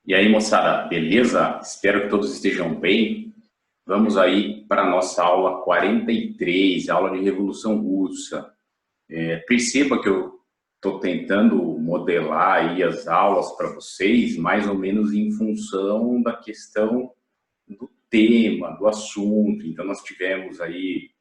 E aí, moçada, beleza? Espero que todos estejam bem. Vamos aí para a nossa aula 43, aula de Revolução Russa. Perceba que eu estou tentando modelar aí as aulas para vocês, mais ou menos em função da questão do tema, do assunto. Então, nós tivemos aí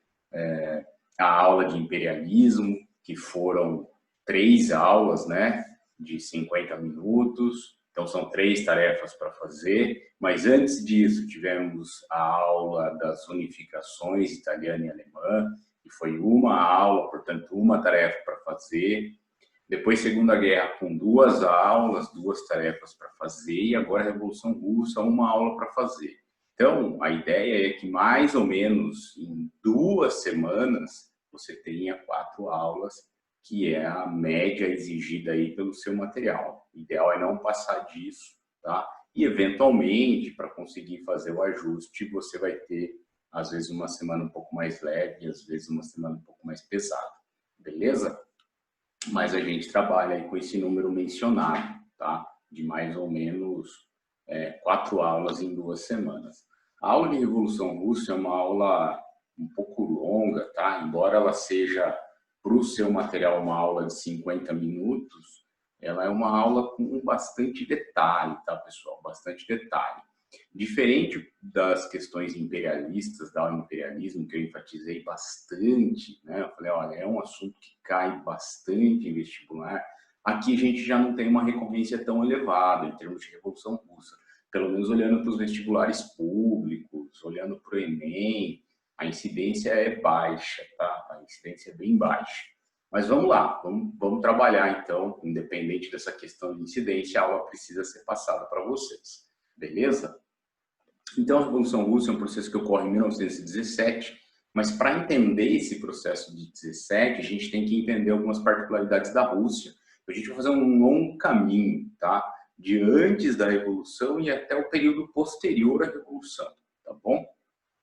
a aula de imperialismo, que foram 3 aulas, né, de 50 minutos. Então, são 3 tarefas para fazer. Mas antes disso, tivemos a aula das unificações italiana e alemã, que foi uma aula, portanto, uma tarefa para fazer. Depois, Segunda Guerra, com 2 aulas, 2 tarefas para fazer. E agora, Revolução Russa, uma aula para fazer. Então, a ideia é que mais ou menos em 2 semanas você tenha 4 aulas, que é a média exigida aí pelo seu material. O ideal é não passar disso, tá? E, eventualmente, para conseguir fazer o ajuste, você vai ter, às vezes, uma semana um pouco mais leve, às vezes, uma semana um pouco mais pesada. Beleza? Mas a gente trabalha aí com esse número mencionado, tá? De mais ou menos 4 aulas em 2 semanas. A aula de Revolução Russa é uma aula um pouco longa, tá? Embora ela seja, para o seu material, uma aula de 50 minutos, ela é uma aula com bastante detalhe, tá, pessoal? Bastante detalhe. Diferente das questões imperialistas, da aula imperialismo, que eu enfatizei bastante, né? Eu falei, olha, é um assunto que cai bastante em vestibular. Aqui a gente já não tem uma recorrência tão elevada em termos de Revolução Russa. Pelo menos olhando para os vestibulares públicos, olhando para o Enem, a incidência é baixa, tá? A incidência é bem baixa. Mas vamos lá, vamos trabalhar então, independente dessa questão de incidência, a aula precisa ser passada para vocês. Beleza? Então, a Revolução Russa é um processo que ocorre em 1917, mas para entender esse processo de 17, a gente tem que entender algumas particularidades da Rússia. A gente vai fazer um longo caminho, tá? De antes da Revolução e até o período posterior à Revolução, tá bom?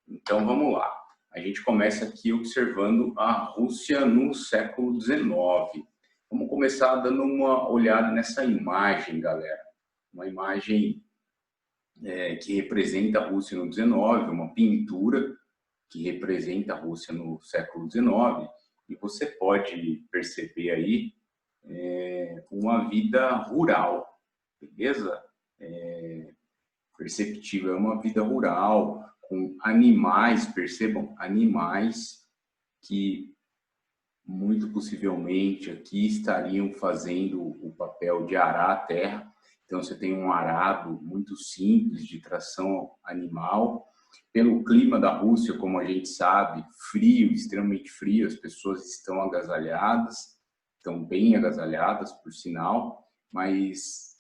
Então, vamos lá. A gente começa aqui observando a Rússia no século XIX. Vamos começar dando uma olhada nessa imagem, galera. Uma imagem que representa a Rússia no XIX, uma pintura que representa a Rússia no século XIX, e você pode perceber aí uma vida rural, beleza? Perceptível, é uma vida rural, com animais, percebam, animais que muito possivelmente aqui estariam fazendo o papel de arar a terra. Então, você tem um arado muito simples de tração animal. Pelo clima da Rússia, como a gente sabe, frio, extremamente frio, as pessoas estão agasalhadas, estão bem agasalhadas, por sinal, mas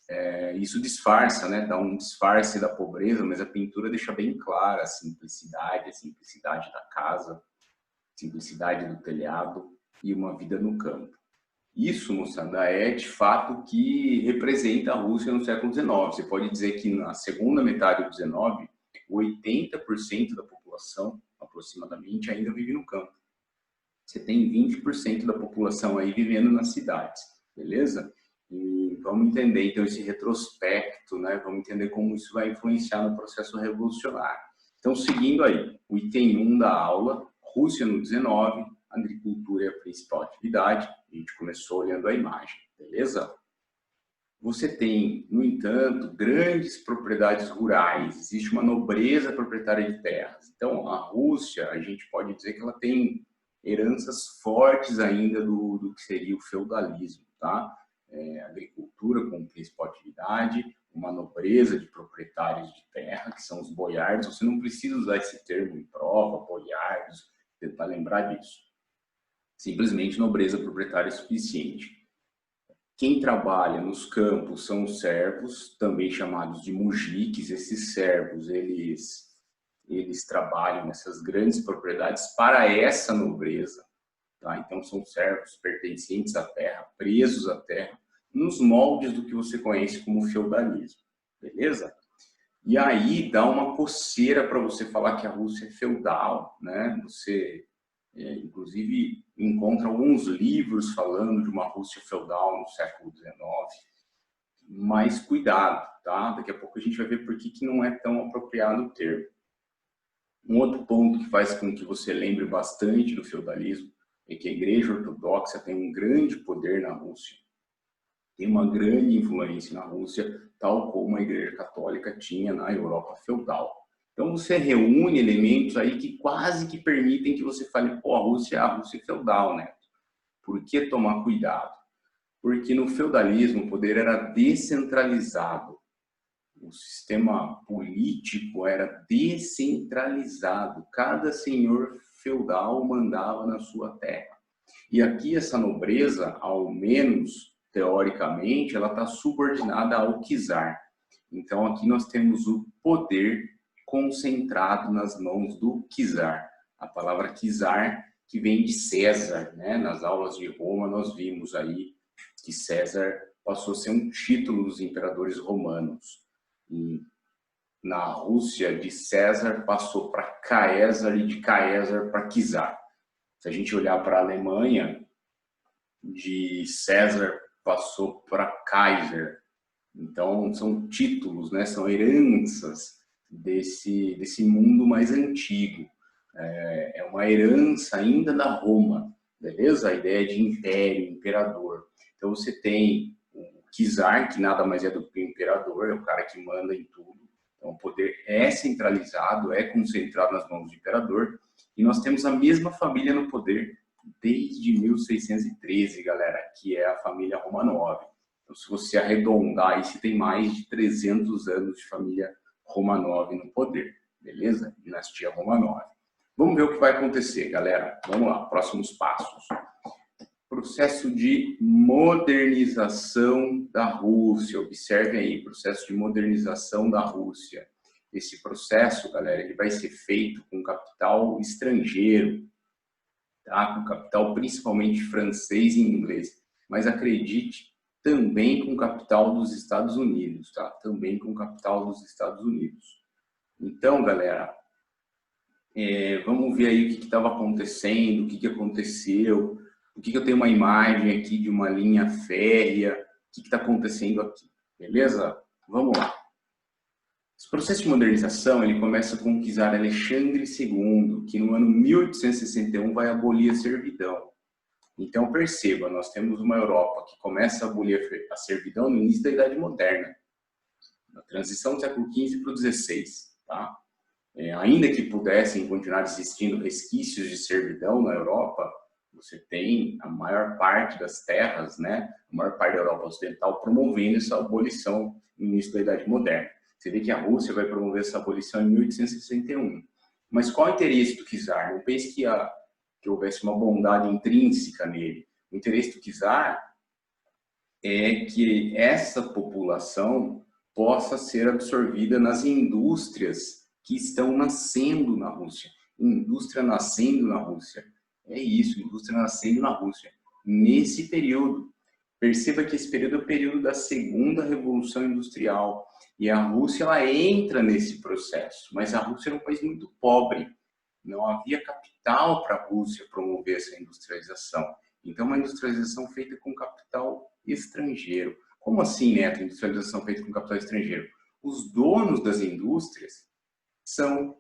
isso disfarça, né? Dá um disfarce da pobreza, mas a pintura deixa bem clara a simplicidade da casa, simplicidade do telhado e uma vida no campo. Isso, moçada, é de fato o que representa a Rússia no século XIX. Você pode dizer que na segunda metade do XIX, 80% da população, aproximadamente, ainda vive no campo. Você tem 20% da população aí vivendo nas cidades, beleza? E vamos entender, então, esse retrospecto, né? Vamos entender como isso vai influenciar no processo revolucionário. Então, seguindo aí, o item 1 da aula, Rússia no 19, agricultura é a principal atividade. A gente começou olhando a imagem, beleza? Você tem, no entanto, grandes propriedades rurais. Existe uma nobreza proprietária de terras. Então, a Rússia, a gente pode dizer que ela tem heranças fortes ainda do que seria o feudalismo, tá? Agricultura como principal atividade, uma nobreza de proprietários de terra, que são os boiardos. Você não precisa usar esse termo em prova, boiardos, tentar lembrar disso. Simplesmente nobreza proprietária suficiente. Quem trabalha nos campos são os servos, também chamados de mujiques. Esses servos, eles trabalham nessas grandes propriedades para essa nobreza. Tá? Então, são servos pertencentes à terra, presos à terra, nos moldes do que você conhece como feudalismo. Beleza? E aí dá uma coceira para você falar que a Rússia é feudal, né? Você inclusive encontra alguns livros falando de uma Rússia feudal no século XIX. mais cuidado, tá? Daqui a pouco a gente vai ver por que não é tão apropriado o termo. Um outro ponto que faz com que você lembre bastante do feudalismo é que a Igreja Ortodoxa tem um grande poder na Rússia, tem uma grande influência na Rússia, tal como a Igreja Católica tinha na Europa feudal. Então você reúne elementos aí que quase que permitem que você fale, pô, a Rússia é feudal, né? Por que tomar cuidado? Porque no feudalismo o poder era descentralizado. O sistema político era descentralizado. Cada senhor feudal mandava na sua terra. E aqui essa nobreza, ao menos teoricamente, ela está subordinada ao czar. Então aqui nós temos o poder concentrado nas mãos do czar. A palavra czar que vem de César, né? Nas aulas de Roma nós vimos aí que César passou a ser um título dos imperadores romanos. E na Rússia, de César passou para Caesar e de Caesar para czar. Se a gente olhar para a Alemanha, de César passou para Kaiser. Então, são títulos, né? São heranças desse mundo mais antigo. É uma herança ainda da Roma, beleza? A ideia de império, imperador. Então, você tem o czar, que nada mais é do que o imperador, é o cara que manda em tudo. Então, o poder é centralizado, é concentrado nas mãos do imperador. E nós temos a mesma família no poder desde 1613, galera, que é a família Romanov. Então, se você arredondar, aí você tem mais de 300 anos de família Romanov no poder, beleza? Dinastia Romanov. Vamos ver o que vai acontecer, galera. Vamos lá, próximos passos. Processo de modernização da Rússia. Observem aí, processo de modernização da Rússia. Esse processo, galera, ele vai ser feito com capital estrangeiro, tá? Com capital principalmente francês e inglês. Mas acredite, também com capital dos Estados Unidos, tá? Também com capital dos Estados Unidos. Então, galera, vamos ver aí o que estava acontecendo, o que aconteceu, o que eu tenho uma imagem aqui de uma linha férrea, o que está acontecendo aqui, beleza? Vamos lá. Esse processo de modernização, ele começa com o czar Alexandre II, que no ano 1861 vai abolir a servidão. Então, perceba, nós temos uma Europa que começa a abolir a servidão no início da Idade Moderna, na transição do século XV para o XVI, tá? Ainda que pudessem continuar existindo resquícios de servidão na Europa, você tem a maior parte das terras, né? A maior parte da Europa Ocidental promovendo essa abolição no início da Idade Moderna. Você vê que a Rússia vai promover essa abolição em 1861. Mas qual é o interesse do czar? Não pense que houvesse uma bondade intrínseca nele. O interesse do czar é que essa população possa ser absorvida nas indústrias que estão nascendo na Rússia. Indústria nascendo na Rússia. É isso, indústria nascendo na Rússia. Nesse período, perceba que esse período é o período da segunda revolução industrial. E a Rússia, ela entra nesse processo. Mas a Rússia era um país muito pobre. Não havia capital para a Rússia promover essa industrialização. Então, uma industrialização feita com capital estrangeiro. Como assim, Neto, industrialização feita com capital estrangeiro? Os donos das indústrias são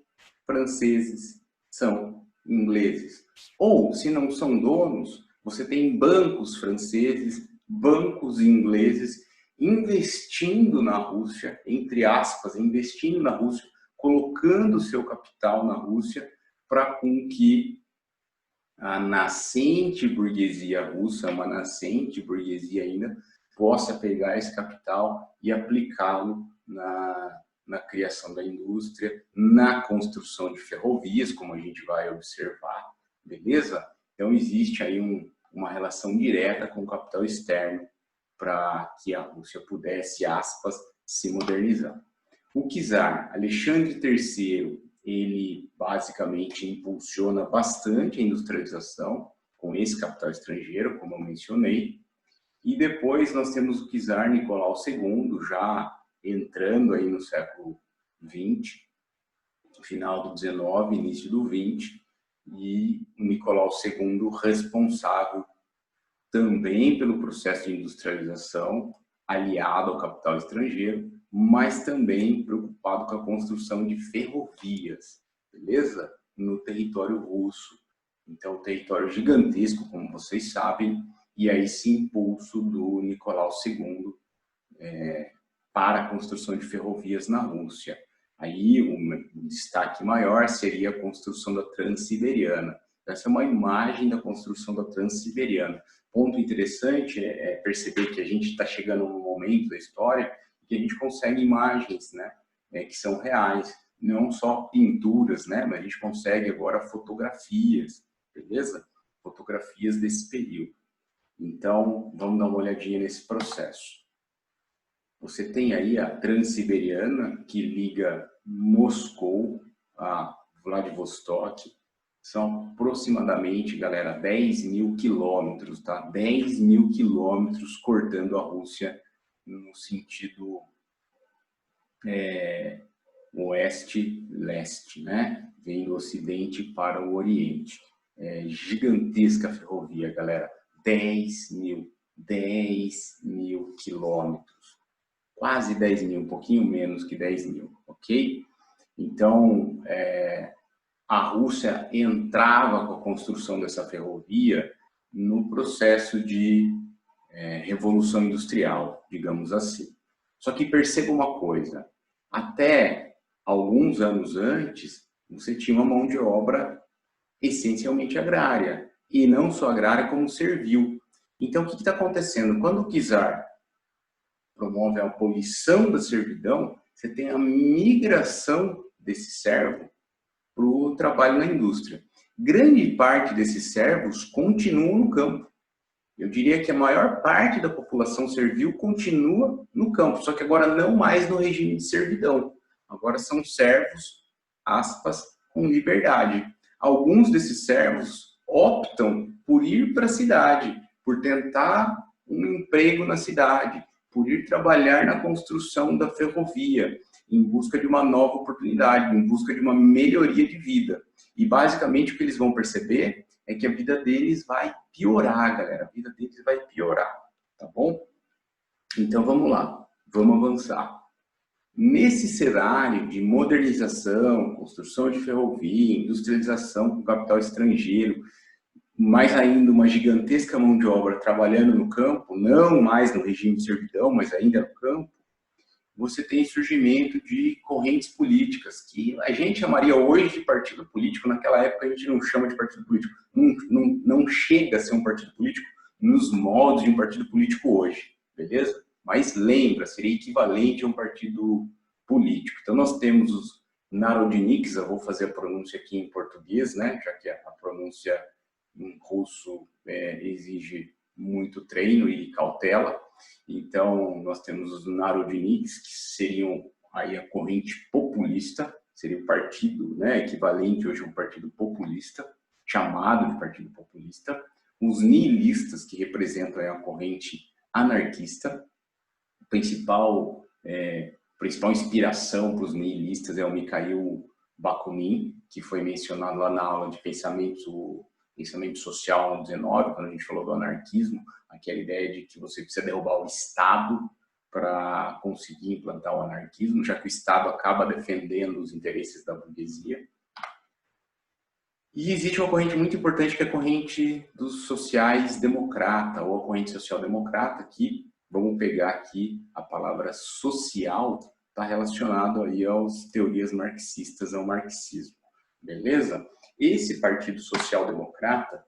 franceses, são ingleses. Ou, se não são donos, você tem bancos franceses, bancos ingleses investindo na Rússia, entre aspas, investindo na Rússia, colocando o seu capital na Rússia para com que a nascente burguesia russa, uma nascente burguesia ainda, possa pegar esse capital e aplicá-lo na criação da indústria, na construção de ferrovias, como a gente vai observar, beleza? Então, existe aí uma relação direta com o capital externo para que a Rússia pudesse, aspas, se modernizar. O czar Alexandre III, ele basicamente impulsiona bastante a industrialização com esse capital estrangeiro, como eu mencionei. E depois nós temos o czar Nicolau II, já entrando aí no século XX, final do XIX, início do XX, e Nicolau II responsável também pelo processo de industrialização aliado ao capital estrangeiro, mas também preocupado com a construção de ferrovias, beleza? No território russo. Então, um território gigantesco, como vocês sabem, e aí esse impulso do Nicolau II para a construção de ferrovias na Rússia. Aí, um destaque maior seria a construção da Transiberiana. Essa é uma imagem da construção da Transiberiana. Ponto interessante é perceber que a gente está chegando num momento da história que a gente consegue imagens, né, que são reais, não só pinturas, né, mas a gente consegue agora fotografias, beleza? Fotografias desse período. Então, vamos dar uma olhadinha nesse processo. Você tem aí a Transiberiana, que liga Moscou a Vladivostok. São aproximadamente, galera, 10 mil quilômetros, tá? 10 mil quilômetros cortando a Rússia no sentido oeste-leste, né? Vem do ocidente para o oriente. Gigantesca ferrovia, galera. 10 mil quilômetros. Quase 10 mil, um pouquinho menos que 10 mil, ok? Então, a Rússia entrava com a construção dessa ferrovia no processo de revolução industrial, digamos assim. Só que perceba uma coisa, até alguns anos antes, você tinha uma mão de obra essencialmente agrária, e não só agrária, como servil. Então, o que está acontecendo? Quando o czar promove a abolição da servidão, você tem a migração desse servo para o trabalho na indústria. Grande parte desses servos continuam no campo. Eu diria que a maior parte da população servil continua no campo, só que agora não mais no regime de servidão. Agora são servos, aspas, com liberdade. Alguns desses servos optam por ir para a cidade, por tentar um emprego na cidade, por ir trabalhar na construção da ferrovia, em busca de uma nova oportunidade, em busca de uma melhoria de vida. E basicamente o que eles vão perceber é que a vida deles vai piorar, galera. A vida deles vai piorar, tá bom? Então vamos lá, vamos avançar. Nesse cenário de modernização, construção de ferrovia, industrialização com capital estrangeiro, mais ainda uma gigantesca mão de obra trabalhando no campo, não mais no regime de servidão, mas ainda no campo, você tem surgimento de correntes políticas, que a gente chamaria hoje de partido político, naquela época a gente não chama de partido político, não chega a ser um partido político nos moldes de um partido político hoje, beleza? Mas lembra, seria equivalente a um partido político. Então nós temos os Narodniks, eu vou fazer a pronúncia aqui em português, né? Já que a pronúncia em russo exige muito treino e cautela. Então, nós temos os Narodniks, que seriam aí a corrente populista, seria o partido, né, equivalente hoje a um partido populista, chamado de partido populista. Os nihilistas, que representam a corrente anarquista. A principal inspiração para os nihilistas é o Mikhail Bakunin, que foi mencionado lá na aula de pensamento social no 19, quando a gente falou do anarquismo, aquela ideia de que você precisa derrubar o Estado para conseguir implantar o anarquismo, já que o Estado acaba defendendo os interesses da burguesia. E existe uma corrente muito importante, que é a corrente dos sociais-democrata, ou a corrente social-democrata, que, vamos pegar aqui a palavra social, está relacionado aí às teorias marxistas, ao marxismo. Beleza? Esse Partido Social-Democrata,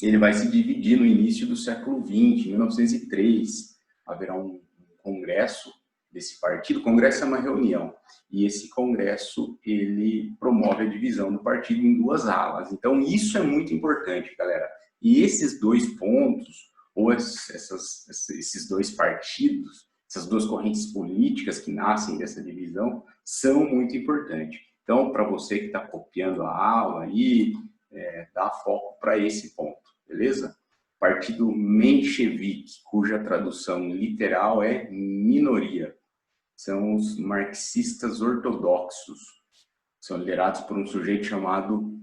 ele vai se dividir no início do século XX, em 1903. Haverá um congresso desse partido. O congresso é uma reunião. E esse congresso, ele promove a divisão do partido em duas alas. Então, isso é muito importante, galera. E esses dois pontos, ou esses dois partidos, essas duas correntes políticas que nascem dessa divisão, são muito importantes. Então, para você que está copiando a aula aí, dá foco para esse ponto, beleza? Partido Menchevique, cuja tradução literal é minoria. São os marxistas ortodoxos. São liderados por um sujeito chamado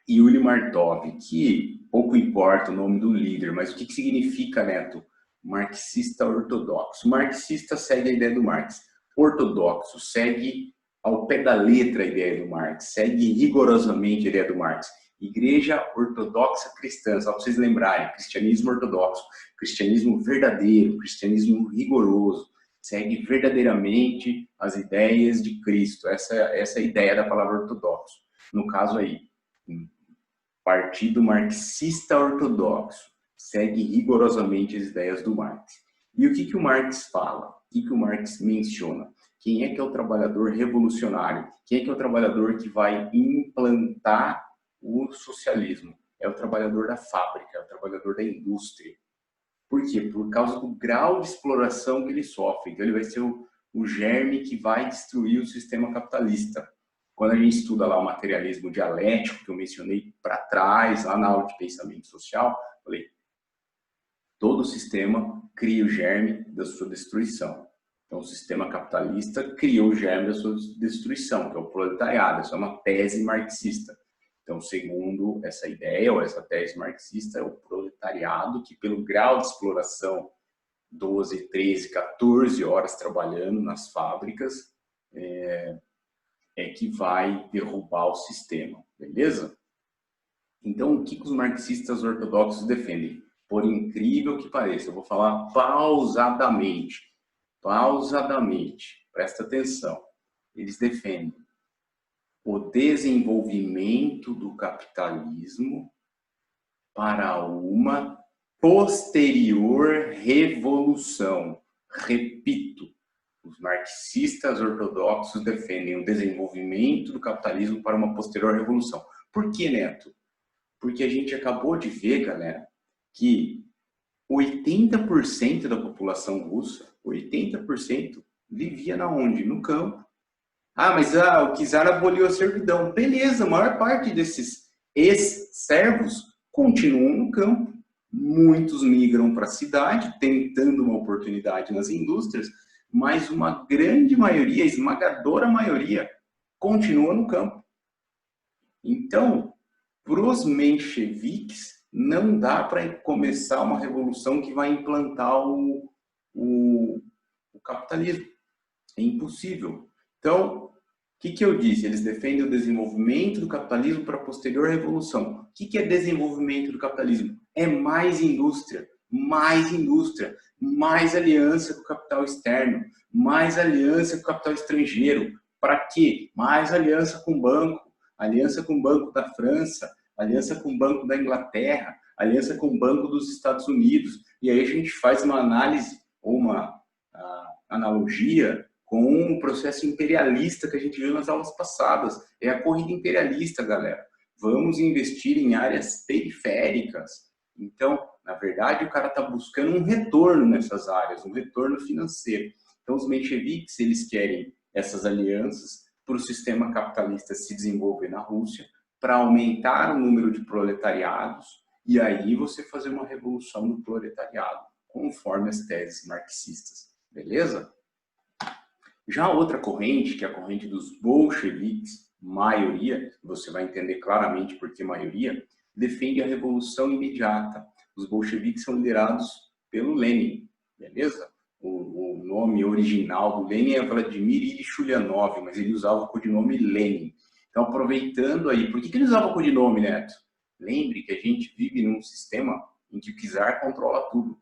Yuri Martov, que pouco importa o nome do líder, mas o que significa, Neto, marxista ortodoxo. O marxista segue a ideia do Marx. Ortodoxo segue ao pé da letra a ideia do Marx, segue rigorosamente a ideia do Marx. Igreja Ortodoxa Cristã, só para vocês lembrarem, cristianismo ortodoxo, cristianismo verdadeiro, cristianismo rigoroso, segue verdadeiramente as ideias de Cristo. Essa é a ideia da palavra ortodoxo. No caso aí, Partido Marxista Ortodoxo, segue rigorosamente as ideias do Marx. E o que o Marx fala? O que o Marx menciona? Quem é que é o trabalhador revolucionário? Quem é que é o trabalhador que vai implantar o socialismo? É o trabalhador da fábrica, é o trabalhador da indústria. Por quê? Por causa do grau de exploração que ele sofre. Então ele vai ser o germe que vai destruir o sistema capitalista. Quando a gente estuda lá o materialismo dialético, que eu mencionei para trás, lá na aula de pensamento social, falei, todo sistema cria o germe da sua destruição. Então, o sistema capitalista criou o germe da sua destruição, que é o proletariado. Essa é uma tese marxista. Então, segundo essa ideia, ou essa tese marxista, é o proletariado que, pelo grau de exploração, 12, 13, 14 horas trabalhando nas fábricas, é que vai derrubar o sistema, beleza? Então, o que os marxistas ortodoxos defendem? Por incrível que pareça, eu vou falar pausadamente, presta atenção. Eles defendem o desenvolvimento do capitalismo para uma posterior revolução. Repito, os marxistas ortodoxos defendem o desenvolvimento do capitalismo para uma posterior revolução. Por que, Neto? Porque a gente acabou de ver, galera, que 80% da população russa, 80%, vivia na onde? No campo. Ah, mas o czar aboliu a servidão. Beleza, a maior parte desses ex-servos continuam no campo. Muitos migram para a cidade, tentando uma oportunidade nas indústrias, mas uma grande maioria, esmagadora maioria, continua no campo. Então, para os mencheviques, não dá para começar uma revolução que vai implantar o capitalismo. É impossível. Então, o que eu disse? Eles defendem o desenvolvimento do capitalismo para a posterior revolução. O que é desenvolvimento do capitalismo? É mais indústria, mais aliança com o capital externo, mais aliança com o capital estrangeiro. Para quê? Mais aliança com o banco, aliança com o Banco da França, aliança com o Banco da Inglaterra, aliança com o Banco dos Estados Unidos. E aí a gente faz uma análise, ou uma analogia com o processo imperialista que a gente viu nas aulas passadas. É a corrida imperialista, galera. Vamos investir em áreas periféricas. Então, na verdade, o cara está buscando um retorno nessas áreas, um retorno financeiro. Então, os mencheviques, eles querem essas alianças para o sistema capitalista se desenvolver na Rússia, para aumentar o número de proletariados, e aí você fazer uma revolução do proletariado, conforme as teses marxistas. Beleza? Já a outra corrente, que é a corrente dos bolcheviques, maioria, você vai entender claramente por que maioria, defende a revolução imediata. Os bolcheviques são liderados pelo Lenin, beleza? O nome original do Lenin é Vladimir Ilyich Ulyanov, mas ele usava o codinome Lenin. Então, aproveitando aí, por que ele usava o codinome, Neto? Lembre que a gente vive num sistema em que o czar controla tudo.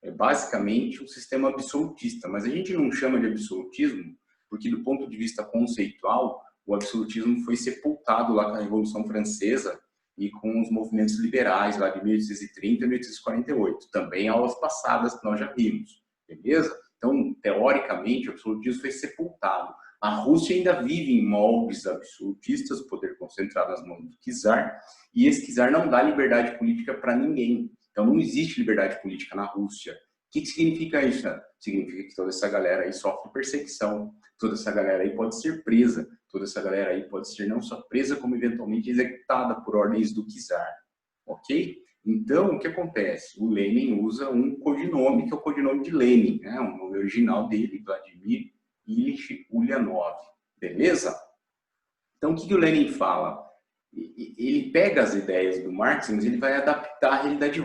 É basicamente um sistema absolutista, mas a gente não chama de absolutismo porque, do ponto de vista conceitual, o absolutismo foi sepultado lá com a Revolução Francesa e com os movimentos liberais lá de 1830 e 1848. Também aulas passadas que nós já vimos, beleza? Então, teoricamente, o absolutismo foi sepultado. A Rússia ainda vive em moldes absolutistas, poder concentrado nas mãos do czar, e esse czar não dá liberdade política para ninguém. Então, não existe liberdade política na Rússia. O que significa isso? Significa que toda essa galera aí sofre perseguição, toda essa galera aí pode ser presa, toda essa galera aí pode ser não só presa, como eventualmente executada por ordens do czar, ok? Então, o que acontece? O Lenin usa um codinome, que é o codinome de Lenin, né? O nome original dele, Vladimir Ilyich Ulyanov, beleza? Então, o que o Lenin fala? Ele pega as ideias do Marx, mas ele vai adaptar a realidade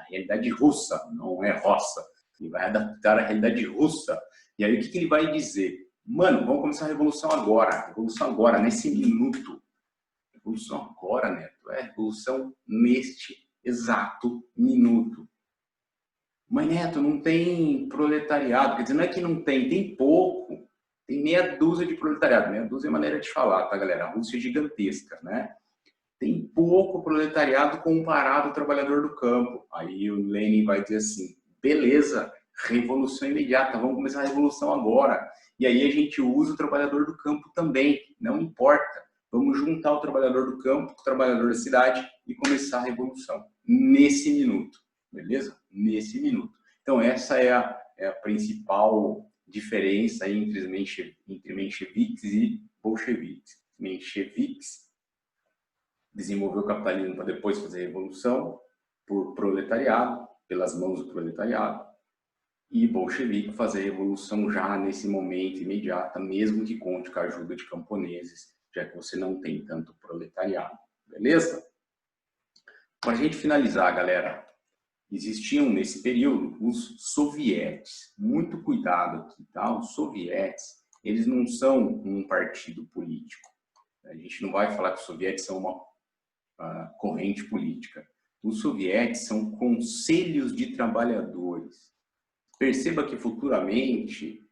realidade russa, não é roça. Ele vai adaptar a realidade russa. E aí o que ele vai dizer? Mano, vamos começar a revolução agora, nesse minuto. Revolução agora, Neto, é revolução neste exato minuto. Mas, Neto, não tem proletariado. Quer dizer, não é que não tem, tem pouco. Tem meia dúzia de proletariado. Meia dúzia é maneira de falar, tá, galera? A Rússia é gigantesca, né? Tem pouco proletariado comparado ao trabalhador do campo. Aí o Lenin vai dizer assim, beleza, revolução imediata, vamos começar a revolução agora. E aí a gente usa o trabalhador do campo também, não importa. Vamos juntar o trabalhador do campo com o trabalhador da cidade e começar a revolução. Nesse minuto, beleza? Nesse minuto. Então essa é a principal diferença entre mencheviques e bolcheviques. Mencheviques desenvolveu o capitalismo para depois fazer a revolução por proletariado, pelas mãos do proletariado, e bolchevique fazer a revolução já nesse momento imediata, mesmo que conte com a ajuda de camponeses, já que você não tem tanto proletariado. Beleza? Para a gente finalizar, galera, existiam nesse período os sovietes. Muito cuidado aqui, tá? Os sovietes, eles não são um partido político. A gente não vai falar que os sovietes são uma corrente política. Os sovietes são conselhos de trabalhadores. Perceba que futuramente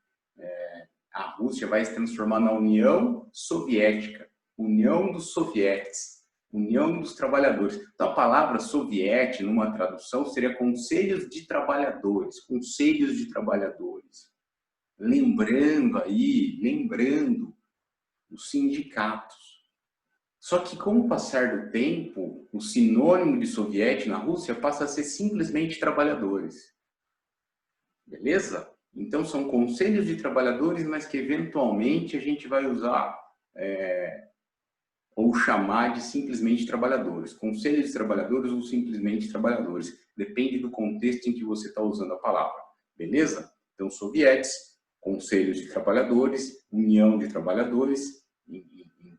a Rússia vai se transformar na União Soviética, União dos Sovietes, União dos Trabalhadores. Então a palavra soviete, numa tradução, seria conselhos de trabalhadores, conselhos de trabalhadores. Lembrando os sindicatos. Só que com o passar do tempo, o sinônimo de soviete na Rússia passa a ser simplesmente trabalhadores. Beleza? Então são conselhos de trabalhadores, mas que eventualmente a gente vai usar ou chamar de simplesmente trabalhadores. Conselhos de trabalhadores ou simplesmente trabalhadores. Depende do contexto em que você está usando a palavra. Beleza? Então sovietes, conselhos de trabalhadores, união de trabalhadores, em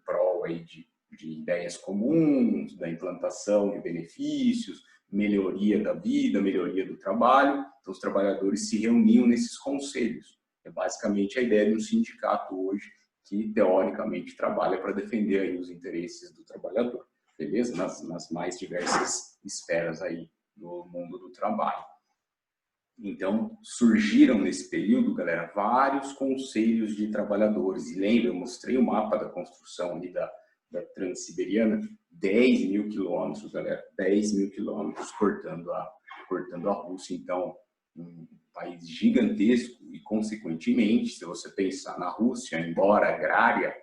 prol aí de ideias comuns, da implantação de benefícios, melhoria da vida, melhoria do trabalho. Então, os trabalhadores se reuniam nesses conselhos. É basicamente a ideia de um sindicato hoje que, teoricamente, trabalha para defender aí os interesses do trabalhador. Beleza? Nas mais diversas esferas aí do mundo do trabalho. Então, surgiram nesse período, galera, vários conselhos de trabalhadores. E lembra, eu mostrei o mapa da construção ali da Transiberiana, 10 mil quilômetros, galera, 10 mil quilômetros cortando a Rússia. Então, um país gigantesco e, consequentemente, se você pensar na Rússia, embora agrária,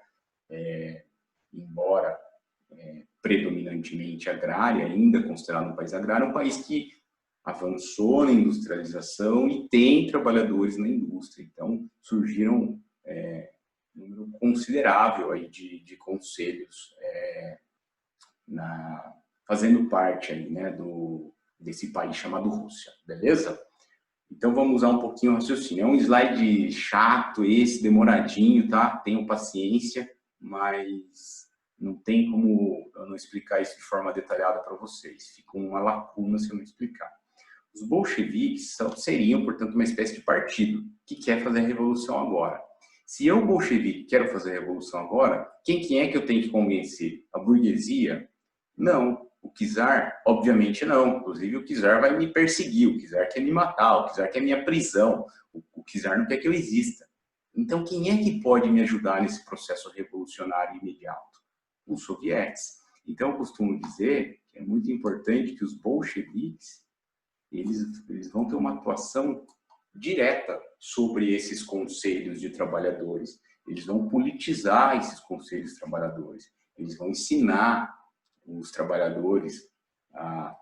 predominantemente agrária, ainda considerado um país agrário, é um país que avançou na industrialização e tem trabalhadores na indústria. Então, surgiram um número considerável aí de conselhos fazendo parte aí, né, desse país chamado Rússia, beleza? Então vamos usar um pouquinho o raciocínio. É um slide chato esse, demoradinho, tá? Tenham paciência, mas não tem como eu não explicar isso de forma detalhada para vocês. Fica uma lacuna se eu não explicar. Os bolcheviques seriam, portanto, uma espécie de partido que quer fazer a revolução agora. Se eu, bolchevique, quero fazer a revolução agora, quem é que eu tenho que convencer? A burguesia? Não. O czar? Obviamente não. Inclusive, o czar vai me perseguir, o czar quer me matar, o czar quer minha prisão, o czar não quer que eu exista. Então, quem é que pode me ajudar nesse processo revolucionário imediato? Os sovietes. Então, eu costumo dizer que é muito importante que os bolcheviques eles vão ter uma atuação direta sobre esses conselhos de trabalhadores. Eles vão politizar esses conselhos de trabalhadores. Eles vão ensinar os trabalhadores a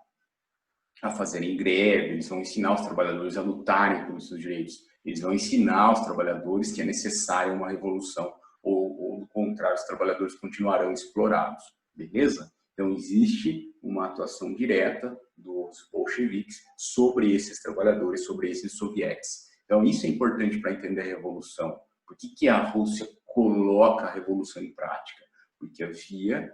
fazerem greve, eles vão ensinar os trabalhadores a lutarem pelos seus direitos. Eles vão ensinar os trabalhadores que é necessária uma revolução, ou do contrário, os trabalhadores continuarão explorados. Beleza? Então, existe uma atuação direta dos bolcheviques sobre esses trabalhadores, sobre esses sovietes. Então, isso é importante para entender a revolução. Por que a Rússia coloca a revolução em prática? Porque havia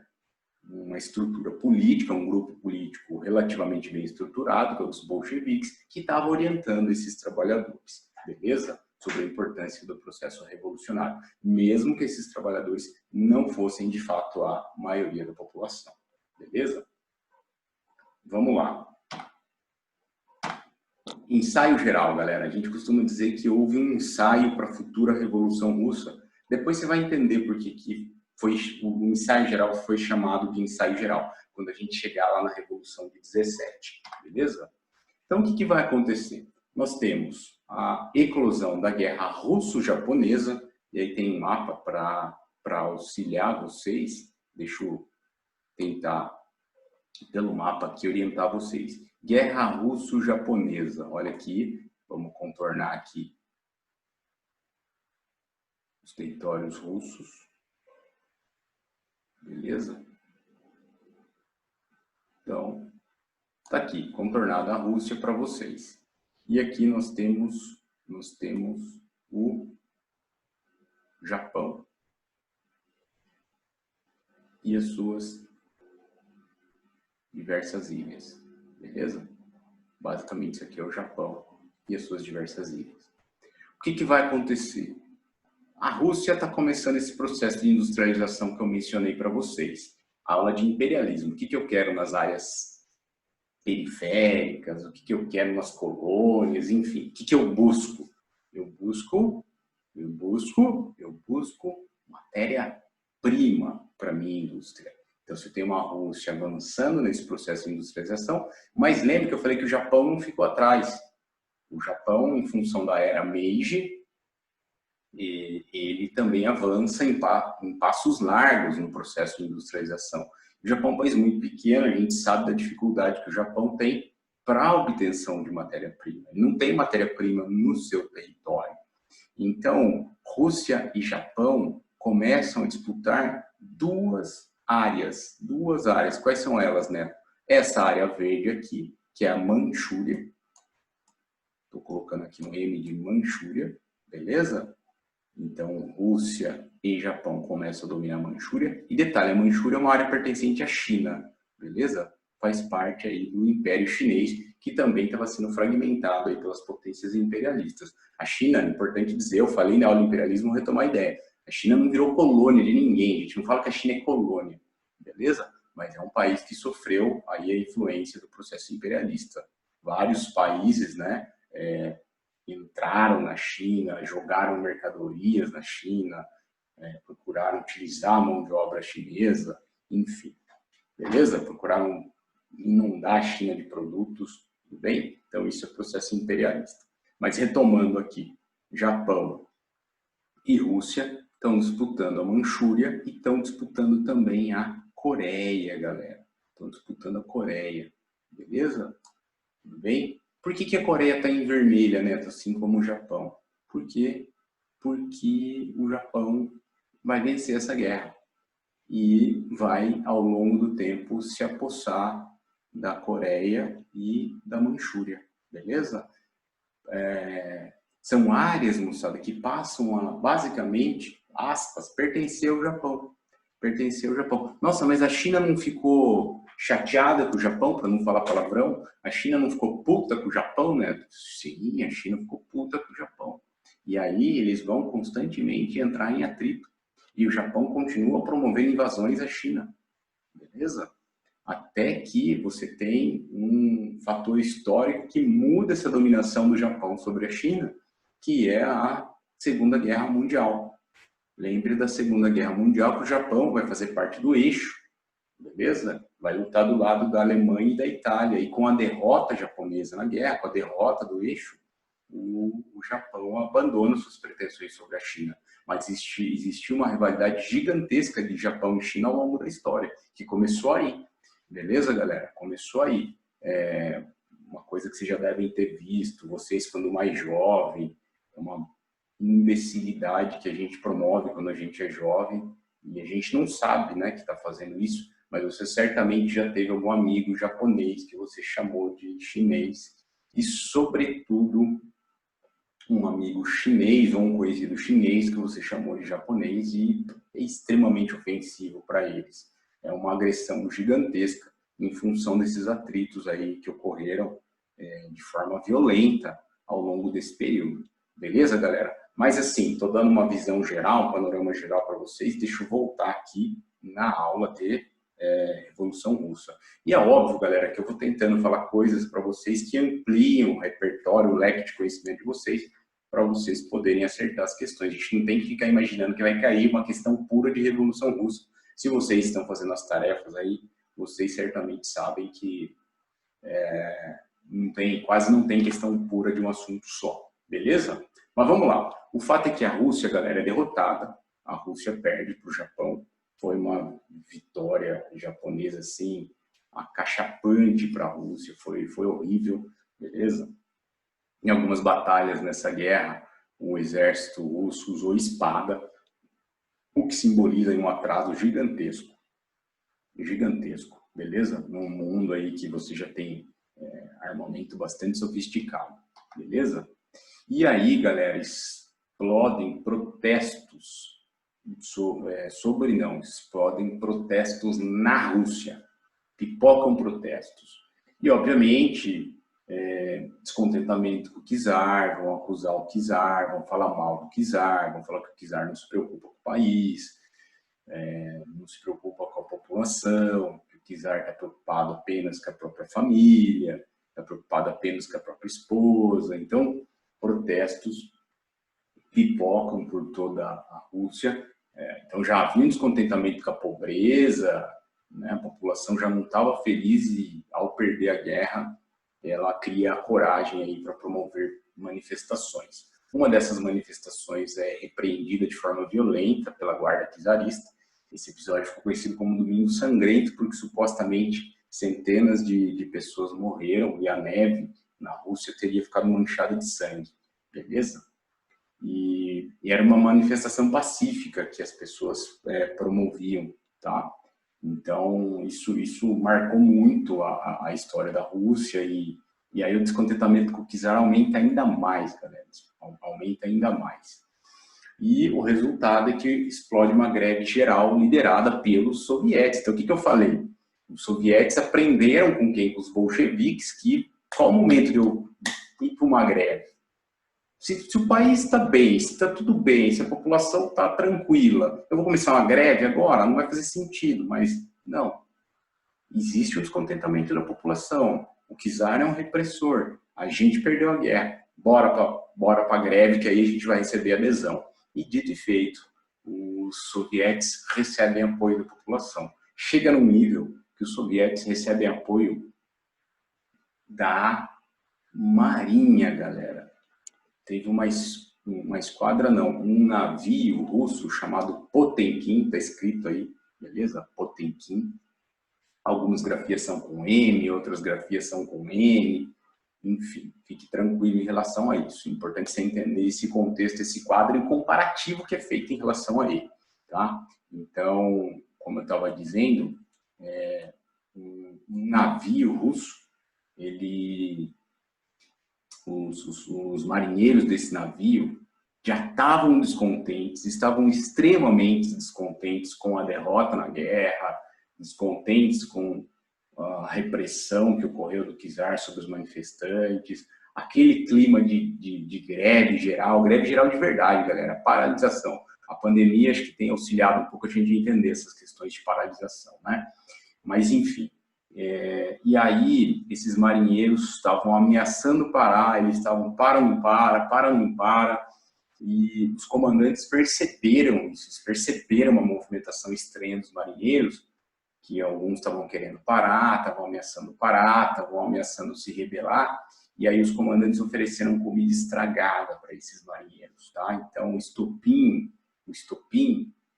uma estrutura política, um grupo político relativamente bem estruturado, que é os bolcheviques, que estava orientando esses trabalhadores, beleza? Sobre a importância do processo revolucionário, mesmo que esses trabalhadores não fossem, de fato, a maioria da população, beleza? Vamos lá. Ensaio geral, galera. A gente costuma dizer que houve um ensaio para a futura Revolução Russa. Depois você vai entender por que o ensaio geral foi chamado de ensaio geral, quando a gente chegar lá na Revolução de 17, beleza? Então, o que vai acontecer? Nós temos a eclosão da Guerra Russo-Japonesa, e aí tem um mapa para auxiliar vocês. Deixa eu tentar, pelo mapa aqui, orientar vocês. Guerra Russo-Japonesa. Olha aqui, vamos contornar aqui os territórios russos. Beleza? Então, está aqui, contornada a Rússia para vocês. E aqui nós temos o Japão e as suas diversas ilhas, beleza? Basicamente isso aqui é o Japão e as suas diversas ilhas. O que vai acontecer? A Rússia está começando esse processo de industrialização que eu mencionei para vocês. A aula de imperialismo. O que eu quero nas áreas periféricas, o que eu quero nas colônias, enfim. O que eu busco? Eu busco matéria-prima para minha indústria. Então, você tem uma Rússia avançando nesse processo de industrialização, mas lembre que eu falei que o Japão não ficou atrás. O Japão, em função da era Meiji, ele também avança em passos largos no processo de industrialização. O Japão é um país muito pequeno, a gente sabe da dificuldade que o Japão tem para a obtenção de matéria-prima. Ele não tem matéria-prima no seu território. Então, Rússia e Japão começam a disputar duas áreas. Quais são elas, né? Essa área verde aqui, que é a Manchúria. Estou colocando aqui um M de Manchúria, beleza? Então, Rússia e Japão começam a dominar a Manchúria. E detalhe, a Manchúria é uma área pertencente à China, beleza? Faz parte aí do Império Chinês, que também estava sendo fragmentado aí pelas potências imperialistas. A China, é importante dizer, eu falei na aula de imperialismo, vou retomar a ideia. A China não virou colônia de ninguém, a gente não fala que a China é colônia, beleza? Mas é um país que sofreu aí a influência do processo imperialista. Vários países, né, entraram na China, jogaram mercadorias na China, procuraram utilizar a mão de obra chinesa, enfim, beleza? Procuraram inundar a China de produtos, tudo bem? Então, isso é processo imperialista. Mas retomando aqui, Japão e Rússia estão disputando a Manchúria e estão disputando também a Coreia, galera. Estão disputando a Coreia, beleza? Tudo bem? Por que a Coreia está em vermelha, Neto, assim como o Japão? Por quê? Porque o Japão vai vencer essa guerra e vai, ao longo do tempo, se apossar da Coreia e da Manchúria, beleza? São áreas, moçada, que passam a, basicamente, aspas, pertencer ao Japão. Pertencer ao Japão. Nossa, mas a China não ficou chateada com o Japão, para não falar palavrão? A China não ficou puta com o Japão, né? Sim, a China ficou puta com o Japão. E aí eles vão constantemente entrar em atrito. E o Japão continua promovendo invasões à China. Beleza? Até que você tem um fator histórico que muda essa dominação do Japão sobre a China, que é a Segunda Guerra Mundial. Lembre da Segunda Guerra Mundial que o Japão vai fazer parte do eixo, beleza? Vai lutar do lado da Alemanha e da Itália. E com a derrota japonesa na guerra, com a derrota do eixo, o Japão abandona suas pretensões sobre a China. Mas existiu uma rivalidade gigantesca de Japão e China ao longo da história, que começou aí. Beleza, galera? Começou aí. Uma coisa que vocês já devem ter visto, vocês quando mais jovem, uma imbecilidade que a gente promove quando a gente é jovem, e a gente não sabe, né, que está fazendo isso, mas você certamente já teve algum amigo japonês que você chamou de chinês, e sobretudo um amigo chinês ou um conhecido chinês que você chamou de japonês, e é extremamente ofensivo para eles. é uma agressão gigantesca em função desses atritos aí que ocorreram de forma violenta ao longo desse período. Beleza, galera? Mas assim, estou dando uma visão geral, um panorama geral para vocês. Deixa eu voltar aqui na aula de Revolução Russa. E é óbvio, galera, que eu vou tentando falar coisas para vocês que ampliem o repertório, o leque de conhecimento de vocês, para vocês poderem acertar as questões. A gente não tem que ficar imaginando que vai cair uma questão pura de Revolução Russa. Se vocês estão fazendo as tarefas aí, vocês certamente sabem que quase não tem questão pura de um assunto só, beleza? Mas vamos lá. O fato é que a Rússia, galera, é derrotada. A Rússia perde para o Japão. Foi uma vitória japonesa, assim, acachapante para a Rússia. Foi horrível, beleza? Em algumas batalhas nessa guerra, o exército russo usou espada, o que simboliza um atraso gigantesco. Gigantesco, beleza? Num mundo aí que você já tem armamento bastante sofisticado, beleza? E aí, galera, explodem protestos explodem protestos na Rússia, pipocam protestos. E, obviamente, descontentamento com o czar, vão acusar o czar, vão falar mal do czar, vão falar que o czar não se preocupa com o país, não se preocupa com a população, que o czar está preocupado apenas com a própria família, está preocupado apenas com a própria esposa. Então, protestos pipocam por toda a Rússia. Então, já havia um descontentamento com a pobreza, né? A população já não estava feliz e, ao perder a guerra, ela cria a coragem aí para promover manifestações. Uma dessas manifestações é repreendida de forma violenta pela guarda czarista. Esse episódio ficou conhecido como Domingo Sangrento, porque supostamente centenas de pessoas morreram e a neve na Rússia teria ficado manchada de sangue, beleza? E era uma manifestação pacífica que as pessoas promoviam, tá? Então, isso marcou muito a história da Rússia e aí o descontentamento com o czar aumenta ainda mais, galera, aumenta ainda mais. E o resultado é que explode uma greve geral liderada pelos soviéticos. Então, o que eu falei? Os soviéticos aprenderam com quem? Com os bolcheviques, que qual o momento de eu ir para uma greve? Se o país está bem, se está tudo bem, se a população está tranquila, eu vou começar uma greve agora? Não vai fazer sentido, mas não. Existe um descontentamento da população. O czar é um repressor. A gente perdeu a guerra. Bora para a greve, que aí a gente vai receber adesão. E dito e feito, os soviéticos recebem apoio da população. Chega num nível que os soviéticos recebem apoio da marinha, galera. Teve uma esquadra, não, um navio russo chamado Potemkin, está escrito aí, beleza? Potemkin. Algumas grafias são com M, outras grafias são com N. Enfim, fique tranquilo em relação a isso. É importante você entender esse contexto, esse quadro e o comparativo que é feito em relação a ele, tá? Então, como eu estava dizendo, um navio russo, os marinheiros desse navio já estavam descontentes, estavam extremamente descontentes com a derrota na guerra, descontentes com a repressão que ocorreu do czar sobre os manifestantes, aquele clima de greve geral de verdade, galera, paralisação. A pandemia acho que tem auxiliado um pouco a gente a entender essas questões de paralisação, né? Mas, enfim, e aí esses marinheiros estavam ameaçando parar, eles estavam não para, e os comandantes perceberam isso, eles perceberam uma movimentação estranha dos marinheiros, que alguns estavam querendo parar, estavam ameaçando parar, estavam ameaçando se rebelar, e aí os comandantes ofereceram comida estragada para esses marinheiros, tá? Então, o estopim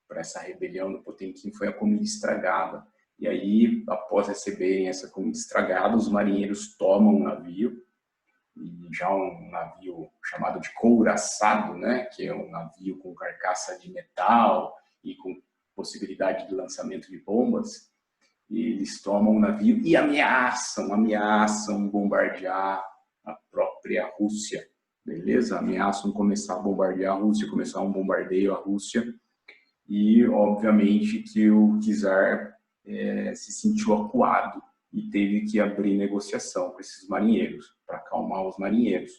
para essa rebelião do Potemkin foi a comida estragada. E aí, após receberem essa comida estragada, os marinheiros tomam um navio, e já um navio chamado de couraçado, né? Que é um navio com carcaça de metal e com possibilidade de lançamento de bombas. Eles tomam o navio e ameaçam bombardear a própria Rússia, beleza? Ameaçam começar a bombardear a Rússia, começar um bombardeio à Rússia, e obviamente que o czar se sentiu acuado e teve que abrir negociação com esses marinheiros, para acalmar os marinheiros.